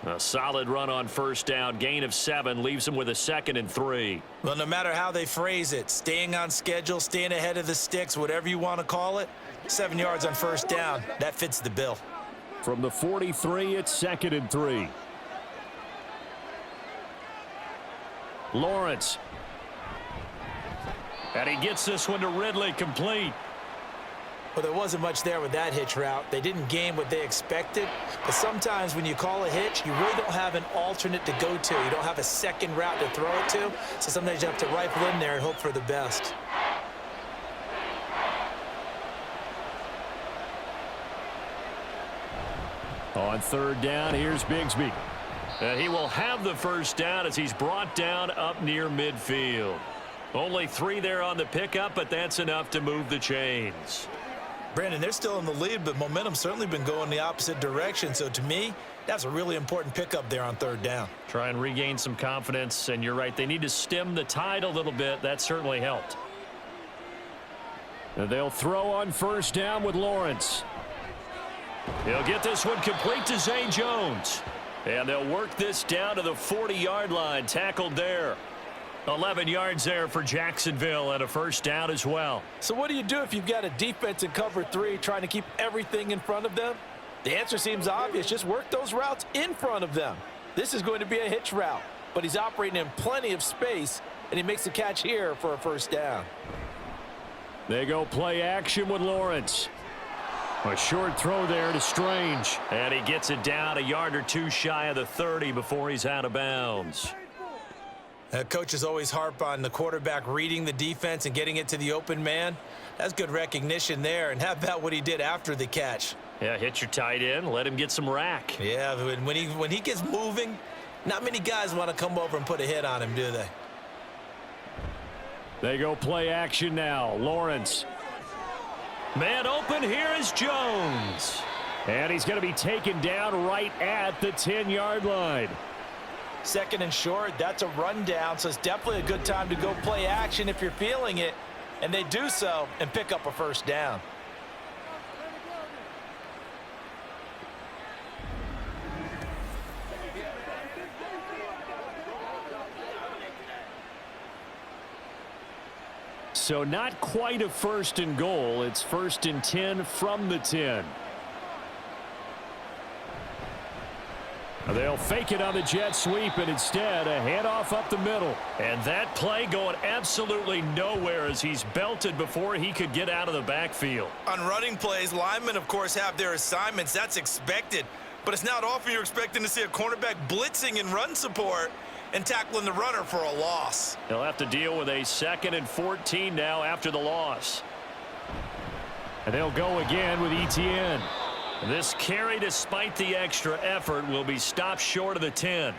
A solid run on first down. Gain of 7 leaves him with a 2nd and 3. Well, no matter how they phrase it, staying on schedule, staying ahead of the sticks, whatever you want to call it, 7 yards on first down, that fits the bill. From the 43, it's 2nd and 3. Lawrence. And he gets this one to Ridley, complete. Well, there wasn't much there with that hitch route. They didn't gain what they expected. But sometimes when you call a hitch, you really don't have an alternate to go to. You don't have a second route to throw it to. So sometimes you have to rifle in there and hope for the best. On third down, here's Bigsby. He will have the first down as he's brought down up near midfield. Only 3 there on the pickup, but that's enough to move the chains. Brandon, they're still in the lead, but momentum's certainly been going the opposite direction. So to me, that's a really important pickup there on third down. Try and regain some confidence, and you're right. They need to stem the tide a little bit. That certainly helped. And they'll throw on first down with Lawrence. He'll get this one complete to Zay Jones. And they'll work this down to the 40-yard line. Tackled there. 11 yards there for Jacksonville and a first down as well. So what do you do if you've got a defense in cover 3 trying to keep everything in front of them? The answer seems obvious. Just work those routes in front of them. This is going to be a hitch route, but he's operating in plenty of space, and he makes the catch here for a first down. They go play action with Lawrence. A short throw there to Strange. And he gets it down a yard or 2 shy of the 30 before he's out of bounds. Coaches always harp on the quarterback reading the defense and getting it to the open man. That's good recognition there. And how about what he did after the catch? Yeah, hit your tight end. Let him get some rack. Yeah, when he gets moving, not many guys want to come over and put a hit on him, do they? They go play action now. Lawrence. Man open, here is Jones. And he's going to be taken down right at the 10-yard line. 2nd and short, that's a rundown, so it's definitely a good time to go play action if you're feeling it. And they do so and pick up a first down. So not quite a 1st and goal. It's 1st and 10 from the 10. They'll fake it on the jet sweep, and instead a handoff up the middle. And that play going absolutely nowhere as he's belted before he could get out of the backfield. On running plays, linemen, of course, have their assignments. That's expected. But it's not often you're expecting to see a cornerback blitzing in run support and tackling the runner for a loss. He'll have to deal with a 2nd and 14 now after the loss. And they'll go again with Etienne. This carry, despite the extra effort, will be stopped short of the 10.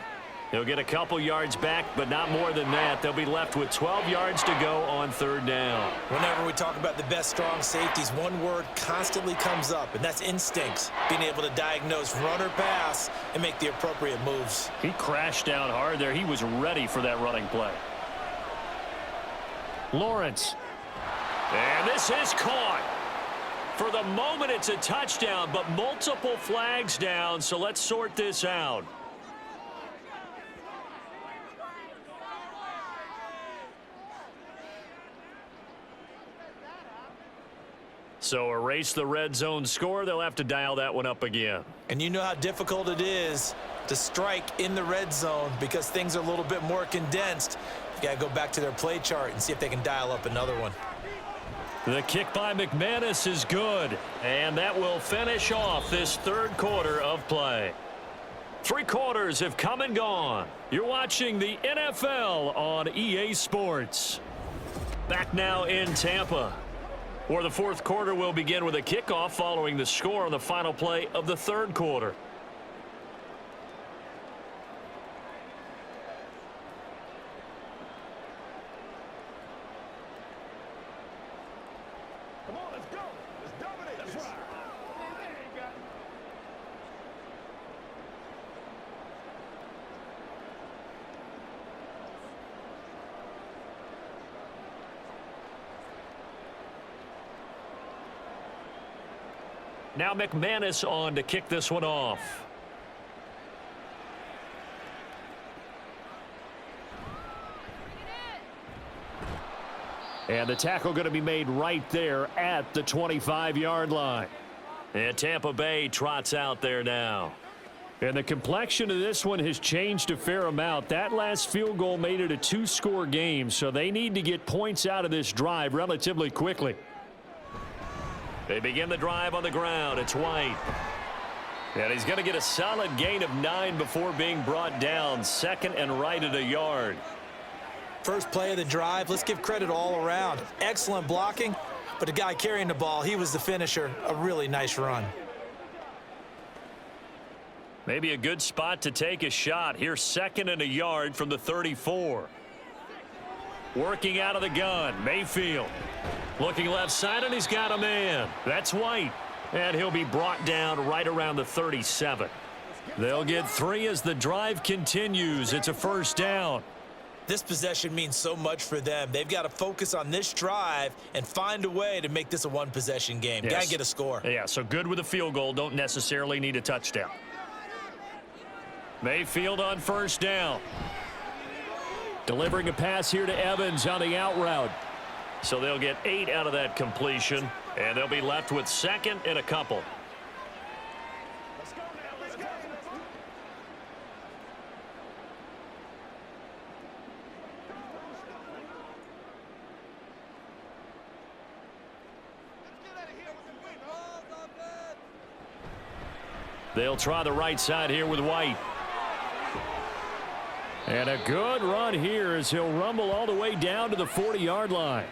He'll get a couple yards back, but not more than that. They'll be left with 12 yards to go on third down. Whenever we talk about the best strong safeties, one word constantly comes up, and that's instincts. Being able to diagnose run or pass and make the appropriate moves. He crashed down hard there. He was ready for that running play. Lawrence. And this is caught. For the moment, it's a touchdown, but multiple flags down, so let's sort this out. So erase the red zone score. They'll have to dial that one up again. And you know how difficult it is to strike in the red zone because things are a little bit more condensed. You got to go back to their play chart and see if they can dial up another one. The kick by McManus is good, and that will finish off this third quarter of play. 3 quarters have come and gone. You're watching the NFL on EA Sports. Back now in Tampa, where the fourth quarter will begin with a kickoff following the score on the final play of the third quarter. Come on, let's go. Let's dominate. That's right. Now McManus on to kick this one off. And the tackle going to be made right there at the 25-yard line. And Tampa Bay trots out there now. And the complexion of this one has changed a fair amount. That last field goal made it a two-score game, so they need to get points out of this drive relatively quickly. They begin the drive on the ground. It's White. And he's going to get a solid gain of 9 before being brought down. Second and right at a yard. First play of the drive, let's give credit all around. Excellent blocking, but the guy carrying the ball, he was the finisher. A really nice run. Maybe a good spot to take a shot. Here's second and a yard from the 34. Working out of the gun, Mayfield. Looking left side, and he's got a man. That's White. And he'll be brought down right around the 37. They'll get 3 as the drive continues. It's a first down. This possession means so much for them. They've got to focus on this drive and find a way to make this a one-possession game. Yes. Got to get a score. Yeah, so good with a field goal. Don't necessarily need a touchdown. Mayfield on first down. Delivering a pass here to Evans on the out route. So they'll get 8 out of that completion, and they'll be left with second and a couple. They'll try the right side here with White. And a good run here as he'll rumble all the way down to the 40-yard line.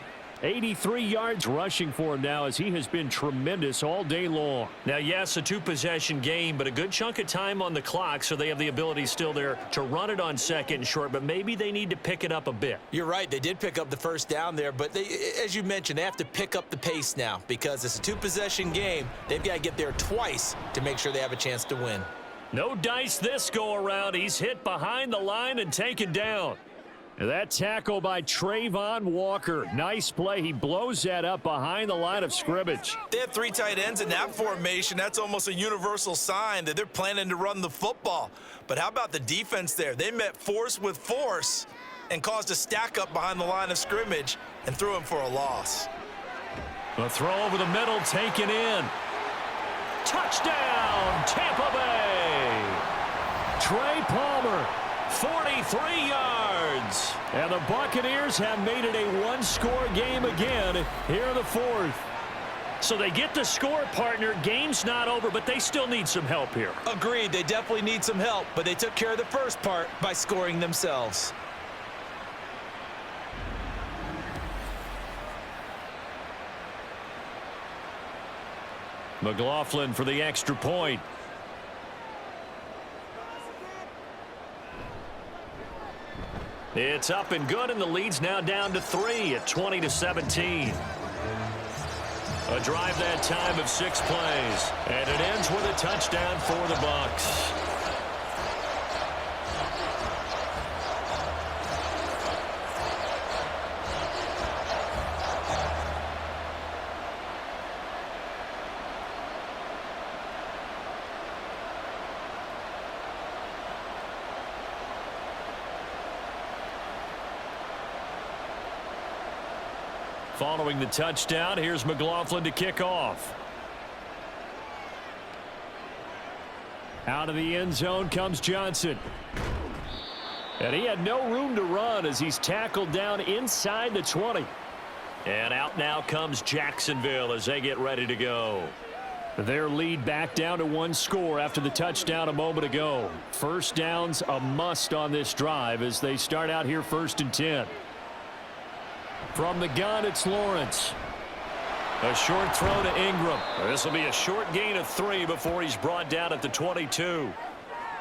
83 yards rushing for him now as he has been tremendous all day long. Now, yes, a two-possession game, but a good chunk of time on the clock, so they have the ability still there to run it on second and short, but maybe they need to pick it up a bit. You're right. They did pick up the first down there, but they, as you mentioned, they have to pick up the pace now because it's a two-possession game. They've got to get there twice to make sure they have a chance to win. No dice this go-around. He's hit behind the line and taken down. That tackle by Trayvon Walker. Nice play. He blows that up behind the line of scrimmage. They have 3 tight ends in that formation. That's almost a universal sign that they're planning to run the football. But how about the defense there? They met force with force and caused a stack up behind the line of scrimmage and threw him for a loss. A throw over the middle taken in. Touchdown, Tampa Bay. Trey Palmer, 43 yards. And the Buccaneers have made it a one-score game again here in the fourth. So they get the score, partner. Game's not over, but they still need some help here. Agreed. They definitely need some help, but they took care of the first part by scoring themselves. McLaughlin for the extra point. It's up and good, and the lead's now down to 3 at 20-17. A drive that time of 6 plays, and it ends with a touchdown for the Bucs. Following the touchdown, here's McLaughlin to kick off. Out of the end zone comes Johnson. And he had no room to run as he's tackled down inside the 20. And out now comes Jacksonville as they get ready to go. Their lead back down to 1 score after the touchdown a moment ago. First down's a must on this drive as they start out here 1st and 10. From the gun, it's Lawrence. A short throw to Ingram. This will be a short gain of 3 before he's brought down at the 22.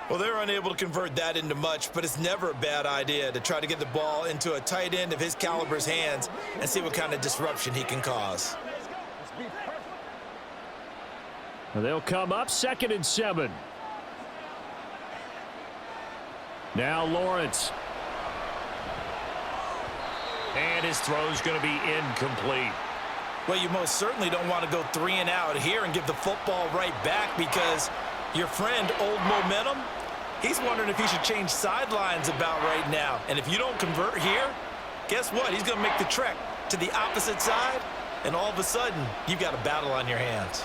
Well, they're unable to convert that into much, but it's never a bad idea to try to get the ball into a tight end of his caliber's hands and see what kind of disruption he can cause. They'll come up 2nd and 7. Now Lawrence. And his throw's going to be incomplete. Well, you most certainly don't want to go 3 and out here and give the football right back because your friend, Old Momentum, he's wondering if he should change sidelines about right now. And if you don't convert here, guess what? He's going to make the trek to the opposite side, and all of a sudden, you've got a battle on your hands.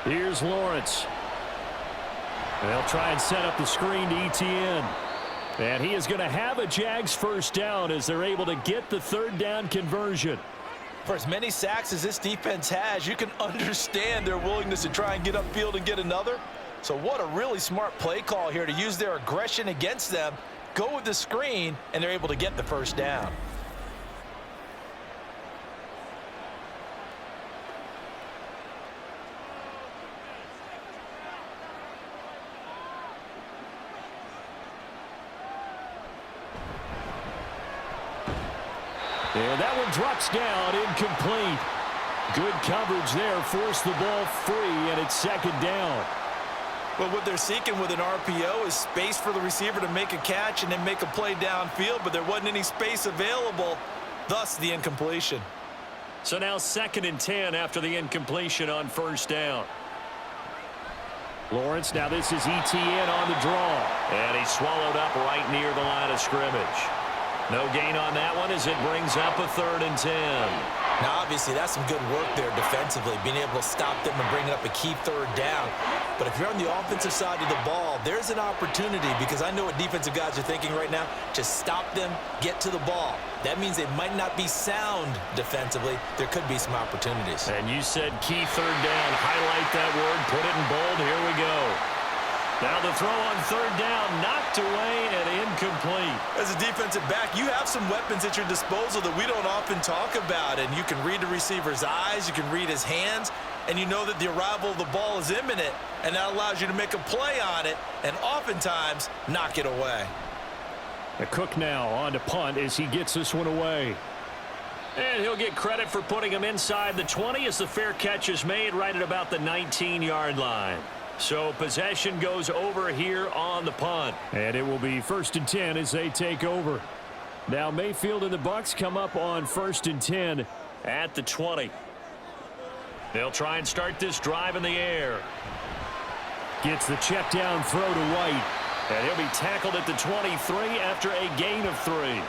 Here's Lawrence. They'll try and set up the screen to Etienne. And he is going to have a Jags first down as they're able to get the third down conversion. For as many sacks as this defense has, you can understand their willingness to try and get upfield and get another. So what a really smart play call here to use their aggression against them, go with the screen, and they're able to get the first down. And that one drops down, incomplete. Good coverage there, forced the ball free, and it's second down. But what they're seeking with an RPO is space for the receiver to make a catch and then make a play downfield, but there wasn't any space available, thus the incompletion. So now 2nd and 10 after the incompletion on first down. Lawrence, now this is Etienne on the draw. And he's swallowed up right near the line of scrimmage. No gain on that one as it brings up a 3rd and 10. Now, obviously, that's some good work there defensively, being able to stop them and bring up a key third down. But if you're on the offensive side of the ball, there's an opportunity, because I know what defensive guys are thinking right now. Just stop them, get to the ball. That means they might not be sound defensively. There could be some opportunities. And you said key third down. Highlight that word, put it in bold. Here we go. Now the throw on third down, knocked away and incomplete. As a defensive back, you have some weapons at your disposal that we don't often talk about, and you can read the receiver's eyes, you can read his hands, and you know that the arrival of the ball is imminent, and that allows you to make a play on it and oftentimes knock it away. The Cook now on to punt as he gets this one away. And he'll get credit for putting him inside the 20 as the fair catch is made right at about the 19-yard line. So possession goes over here on the punt. And it will be 1st and 10 as they take over. Now Mayfield and the Bucs come up on 1st and 10 at the 20. They'll try and start this drive in the air. Gets the check down throw to White. And he'll be tackled at the 23 after a gain of 3. And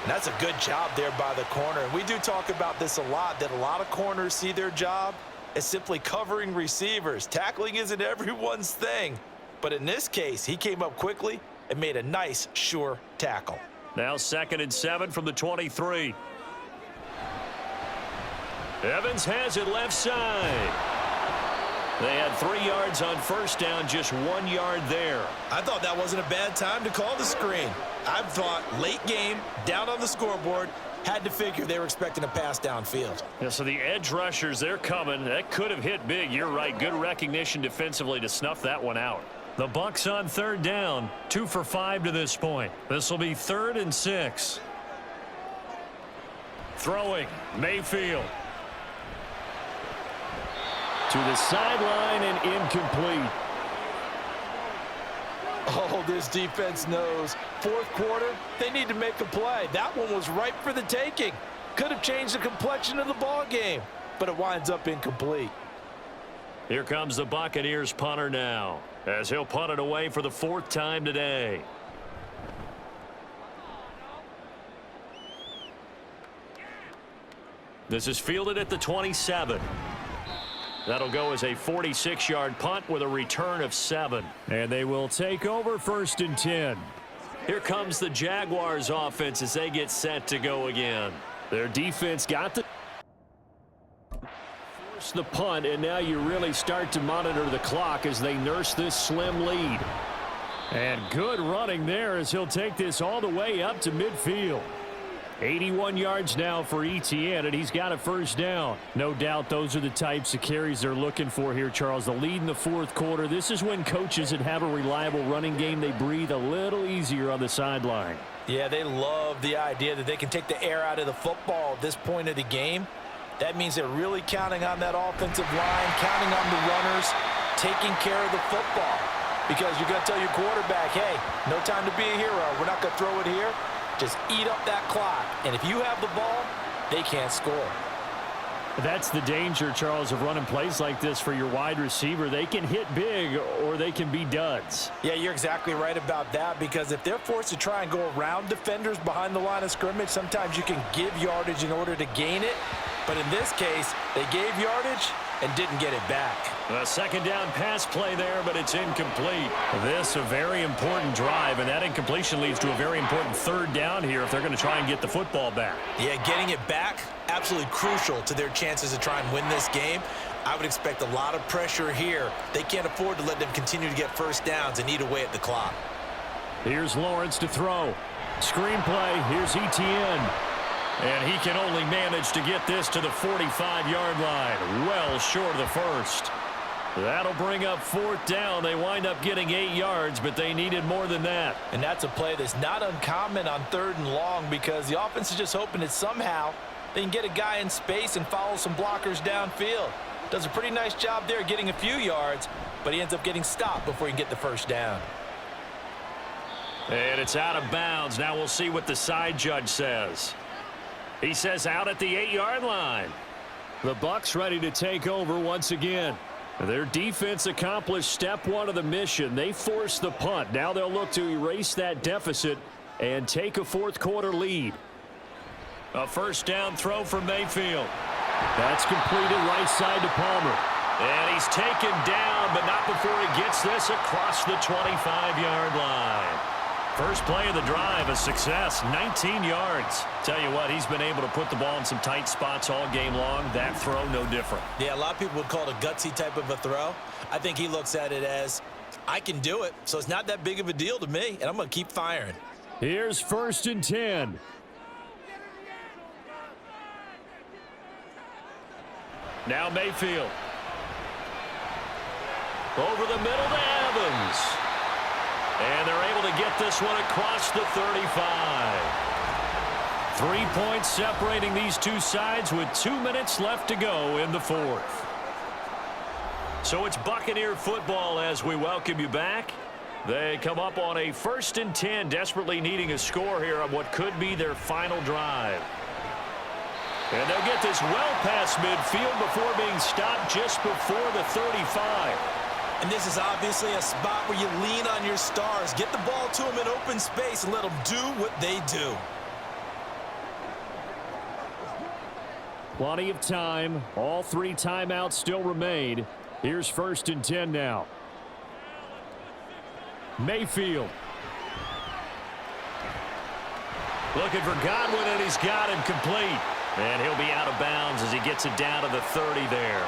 that's a good job there by the corner. And we do talk about this a lot, that a lot of corners see their job as simply covering receivers. Tackling isn't everyone's thing. But in this case, he came up quickly and made a nice, sure tackle. Now 2nd and 7 from the 23. Evans has it left side. They had 3 yards on first down, just 1 yard there. I thought that wasn't a bad time to call the screen. I thought late game, down on the scoreboard, had to figure they were expecting a pass downfield. Yeah, so the edge rushers, they're coming. That could have hit big. You're right. Good recognition defensively to snuff that one out. The Bucs on 3rd down, 2 for 5 to this point. This will be 3rd and 6. Throwing, Mayfield. To the sideline and incomplete. Oh, this defense knows. 4th quarter, they need to make a play. That one was ripe for the taking. Could have changed the complexion of the ball game, but it winds up incomplete. Here comes the Buccaneers punter now, as he'll punt it away for the 4th time today. This is fielded at the 27. That'll go as a 46-yard punt with a return of 7. And they will take over 1st and 10. Here comes the Jaguars offense as they get set to go again. Their defense got the force the punt, and now you really start to monitor the clock as they nurse this slim lead. And good running there as he'll take this all the way up to midfield. 81 yards now for Etienne, and he's got a first down. No doubt those are the types of carries they're looking for here, Charles. The lead in the 4th quarter. This is when coaches that have a reliable running game, they breathe a little easier on the sideline. Yeah, they love the idea that they can take the air out of the football at this point of the game. That means they're really counting on that offensive line, counting on the runners, taking care of the football. Because you're going to tell your quarterback, hey, no time to be a hero. We're not going to throw it here. Just eat up that clock. And if you have the ball, they can't score. That's the danger, Charles, of running plays like this for your wide receiver. They can hit big or they can be duds. Yeah, you're exactly right about that, because if they're forced to try and go around defenders behind the line of scrimmage, sometimes you can give yardage in order to gain it. But in this case, they gave yardage and didn't get it back. A second down pass play there, but it's incomplete. This a very important drive, and that incompletion leads to a very important third down here if they're going to try and get the football back. Yeah, getting it back, absolutely crucial to their chances to try and win this game. I would expect a lot of pressure here. They can't afford to let them continue to get first downs and eat away at the clock. Here's Lawrence to throw. Screen play. Here's Etienne. And he can only manage to get this to the 45-yard line. Well short of the first. That'll bring up fourth down. They wind up getting 8 yards, but they needed more than that. And that's a play that's not uncommon on 3rd and long, because the offense is just hoping that somehow they can get a guy in space and follow some blockers downfield. Does a pretty nice job there getting a few yards, but he ends up getting stopped before he can get the first down. And it's out of bounds. Now we'll see what the side judge says. He says out at the 8-yard line. The Bucs ready to take over once again. Their defense accomplished step 1 of the mission. They forced the punt. Now they'll look to erase that deficit and take a fourth-quarter lead. A first down throw for Mayfield. That's completed right side to Palmer. And he's taken down, but not before he gets this across the 25-yard line. First play of the drive, a success, 19 yards. Tell you what, he's been able to put the ball in some tight spots all game long. That throw, no different. Yeah, a lot of people would call it a gutsy type of a throw. I think he looks at it as, I can do it, so it's not that big of a deal to me, and I'm going to keep firing. Here's 1st and 10. Now Mayfield. Over the middle to Evans. And they're able to get this one across the 35. 3 points separating these two sides with 2 minutes left to go in the fourth. So it's Buccaneer football as we welcome you back. They come up on a 1st and 10, desperately needing a score here on what could be their final drive. And they'll get this well past midfield before being stopped just before the 35. And this is obviously a spot where you lean on your stars. Get the ball to them in open space and let them do what they do. Plenty of time. All 3 timeouts still remain. Here's 1st and 10 now. Mayfield. Looking for Godwin, and he's got him complete. And he'll be out of bounds as he gets it down to the 30 there.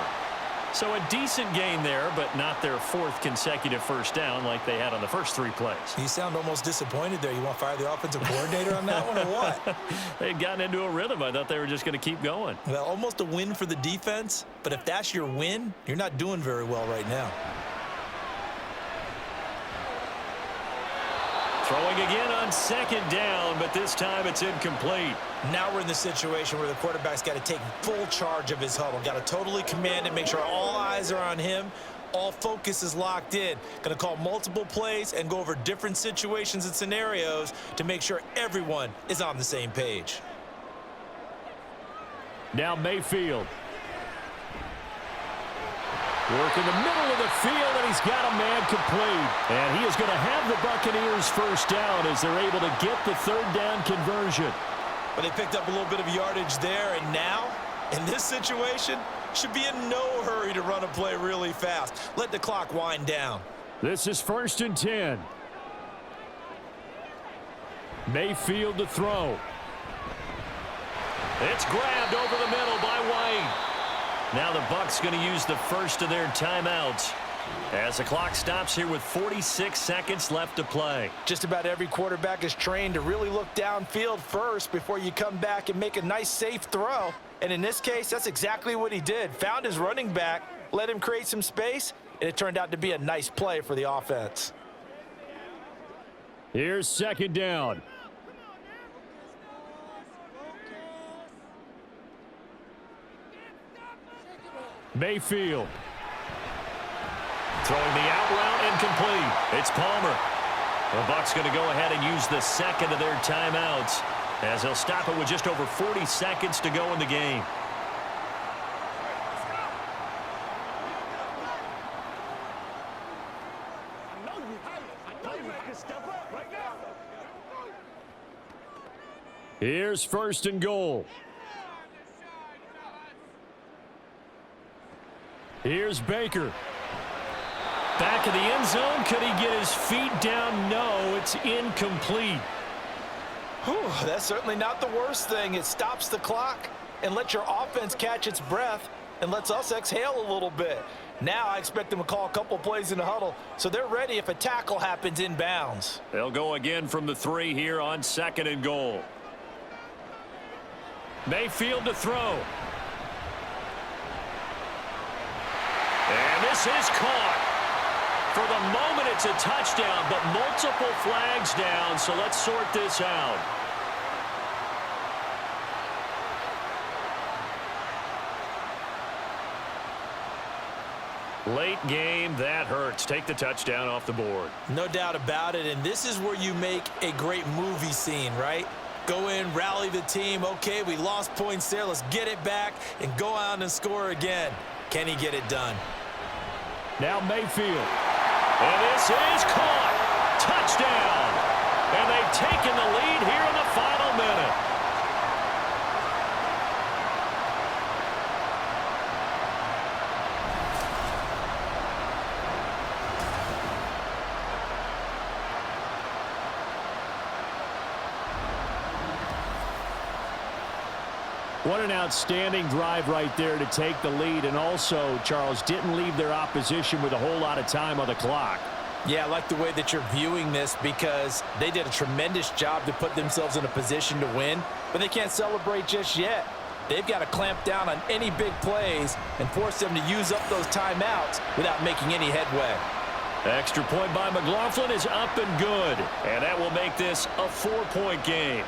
So a decent gain there, but not their 4th consecutive first down like they had on the first 3 plays. You sound almost disappointed there. You want to fire the offensive coordinator on that one or what? They'd gotten into a rhythm. I thought they were just going to keep going. Well, almost a win for the defense, but if that's your win, you're not doing very well right now. Throwing again on 2nd down, but this time it's incomplete. Now we're in the situation where the quarterback's got to take full charge of his huddle. Got to totally command it, make sure all eyes are on him. All focus is locked in. Going to call multiple plays and go over different situations and scenarios to make sure everyone is on the same page. Now Mayfield. Work in the middle of the field, and he's got a man complete. And he is going to have the Buccaneers first down as they're able to get the 3rd down conversion. But they picked up a little bit of yardage there, and now, in this situation, should be in no hurry to run a play really fast. Let the clock wind down. This is 1st and 10. Mayfield to throw. It's grabbed over the middle by White. Now the Bucs going to use the first of their timeouts as the clock stops here with 46 seconds left to play. Just about every quarterback is trained to really look downfield first before you come back and make a nice, safe throw. And in this case, that's exactly what he did. Found his running back, let him create some space, and it turned out to be a nice play for the offense. Here's 2nd down. Mayfield. Throwing the out route incomplete. It's Palmer. The Bucs going to go ahead and use the 2nd of their timeouts as they'll stop it with just over 40 seconds to go in the game. Here's 1st and goal. Here's Baker. Back of the end zone. Could he get his feet down? No, it's incomplete. Whew, that's certainly not the worst thing. It stops the clock and lets your offense catch its breath and lets us exhale a little bit. Now I expect them to call a couple plays in the huddle so they're ready if a tackle happens inbounds. They'll go again from the 3 here on 2nd and goal. Mayfield to throw. And this is caught. For the moment, it's a touchdown, but multiple flags down, so let's sort this out. Late game, that hurts. Take the touchdown off the board. No doubt about it, and this is where you make a great movie scene, right? Go in, rally the team. Okay, we lost points there. Let's get it back and go out and score again. Can he get it done? Now Mayfield. And this is caught. Touchdown. And they've taken the lead here in the final minute. What an outstanding drive right there to take the lead, and also, Charles, didn't leave their opposition with a whole lot of time on the clock. Yeah, I like the way that you're viewing this because they did a tremendous job to put themselves in a position to win, but they can't celebrate just yet. They've got to clamp down on any big plays and force them to use up those timeouts without making any headway. Extra point by McLaughlin is up and good, and that will make this a 4-point game.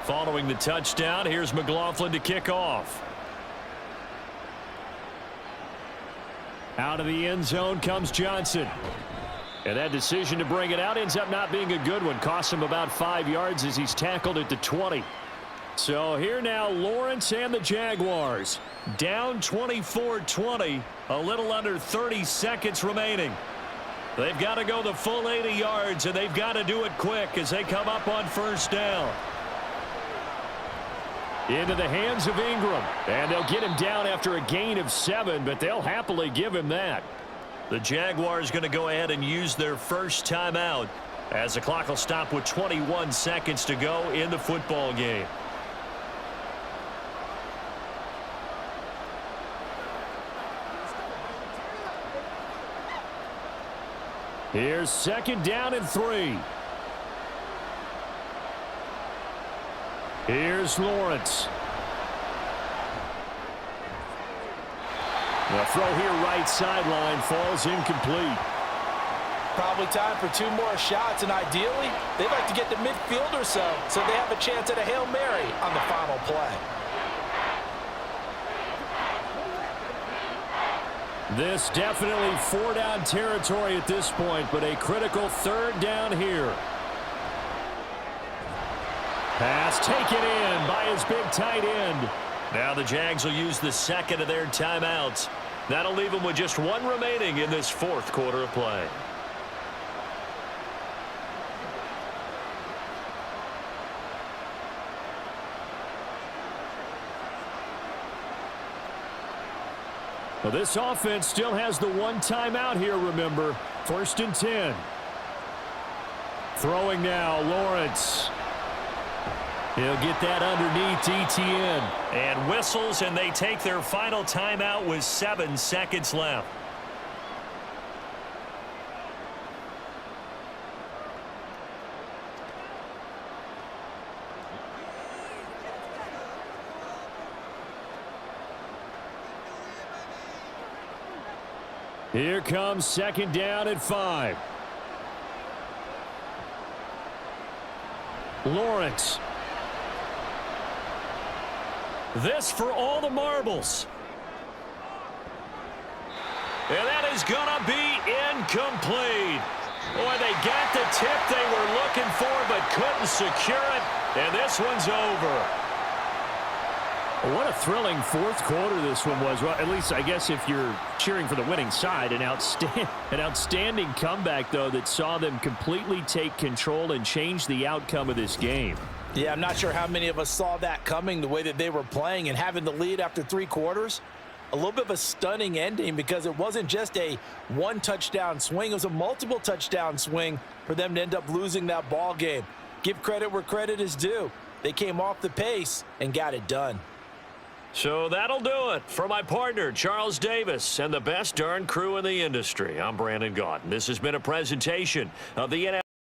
Following the touchdown, here's McLaughlin to kick off. Out of the end zone comes Johnson. And that decision to bring it out ends up not being a good one. Costs him about 5 yards as he's tackled at the 20. So here now, Lawrence and the Jaguars. Down 24-20, a little under 30 seconds remaining. They've got to go the full 80 yards, and they've got to do it quick as they come up on 1st down. Into the hands of Ingram. And they'll get him down after a gain of 7, but they'll happily give him that. The Jaguars going to go ahead and use their first timeout as the clock will stop with 21 seconds to go in the football game. Here's 2nd down and 3. Here's Lawrence. The throw here right sideline falls incomplete. Probably time for 2 more shots, and ideally, they'd like to get to midfield or so they have a chance at a Hail Mary on the final play. This definitely 4-down territory at this point, but a critical 3rd down here. Pass taken in by his big tight end. Now the Jags will use the 2nd of their timeouts. That'll leave them with just 1 remaining in this 4th quarter of play. Well, this offense still has the 1 timeout here, remember. 1st and 10. Throwing now, Lawrence. He'll get that underneath ETN. And whistles, and they take their final timeout with 7 seconds left. Here comes 2nd down and 5. Lawrence. This for all the marbles. And that is going to be incomplete. Boy, they got the tip they were looking for couldn't secure it, and this one's over. What a thrilling fourth quarter this one was. Well, at least I guess if you're cheering for the winning side, an outstanding comeback, though, that saw them completely take control and change the outcome of this game. Yeah, I'm not sure how many of us saw that coming the way that they were playing and having the lead after 3 quarters. A little bit of a stunning ending because it wasn't just a one-touchdown swing. It was a multiple touchdown swing for them to end up losing that ball game. Give credit where credit is due. They came off the pace and got it done. So that'll do it for my partner, Charles Davis, and the best darn crew in the industry. I'm Brandon Gaudin. This has been a presentation of the NFL.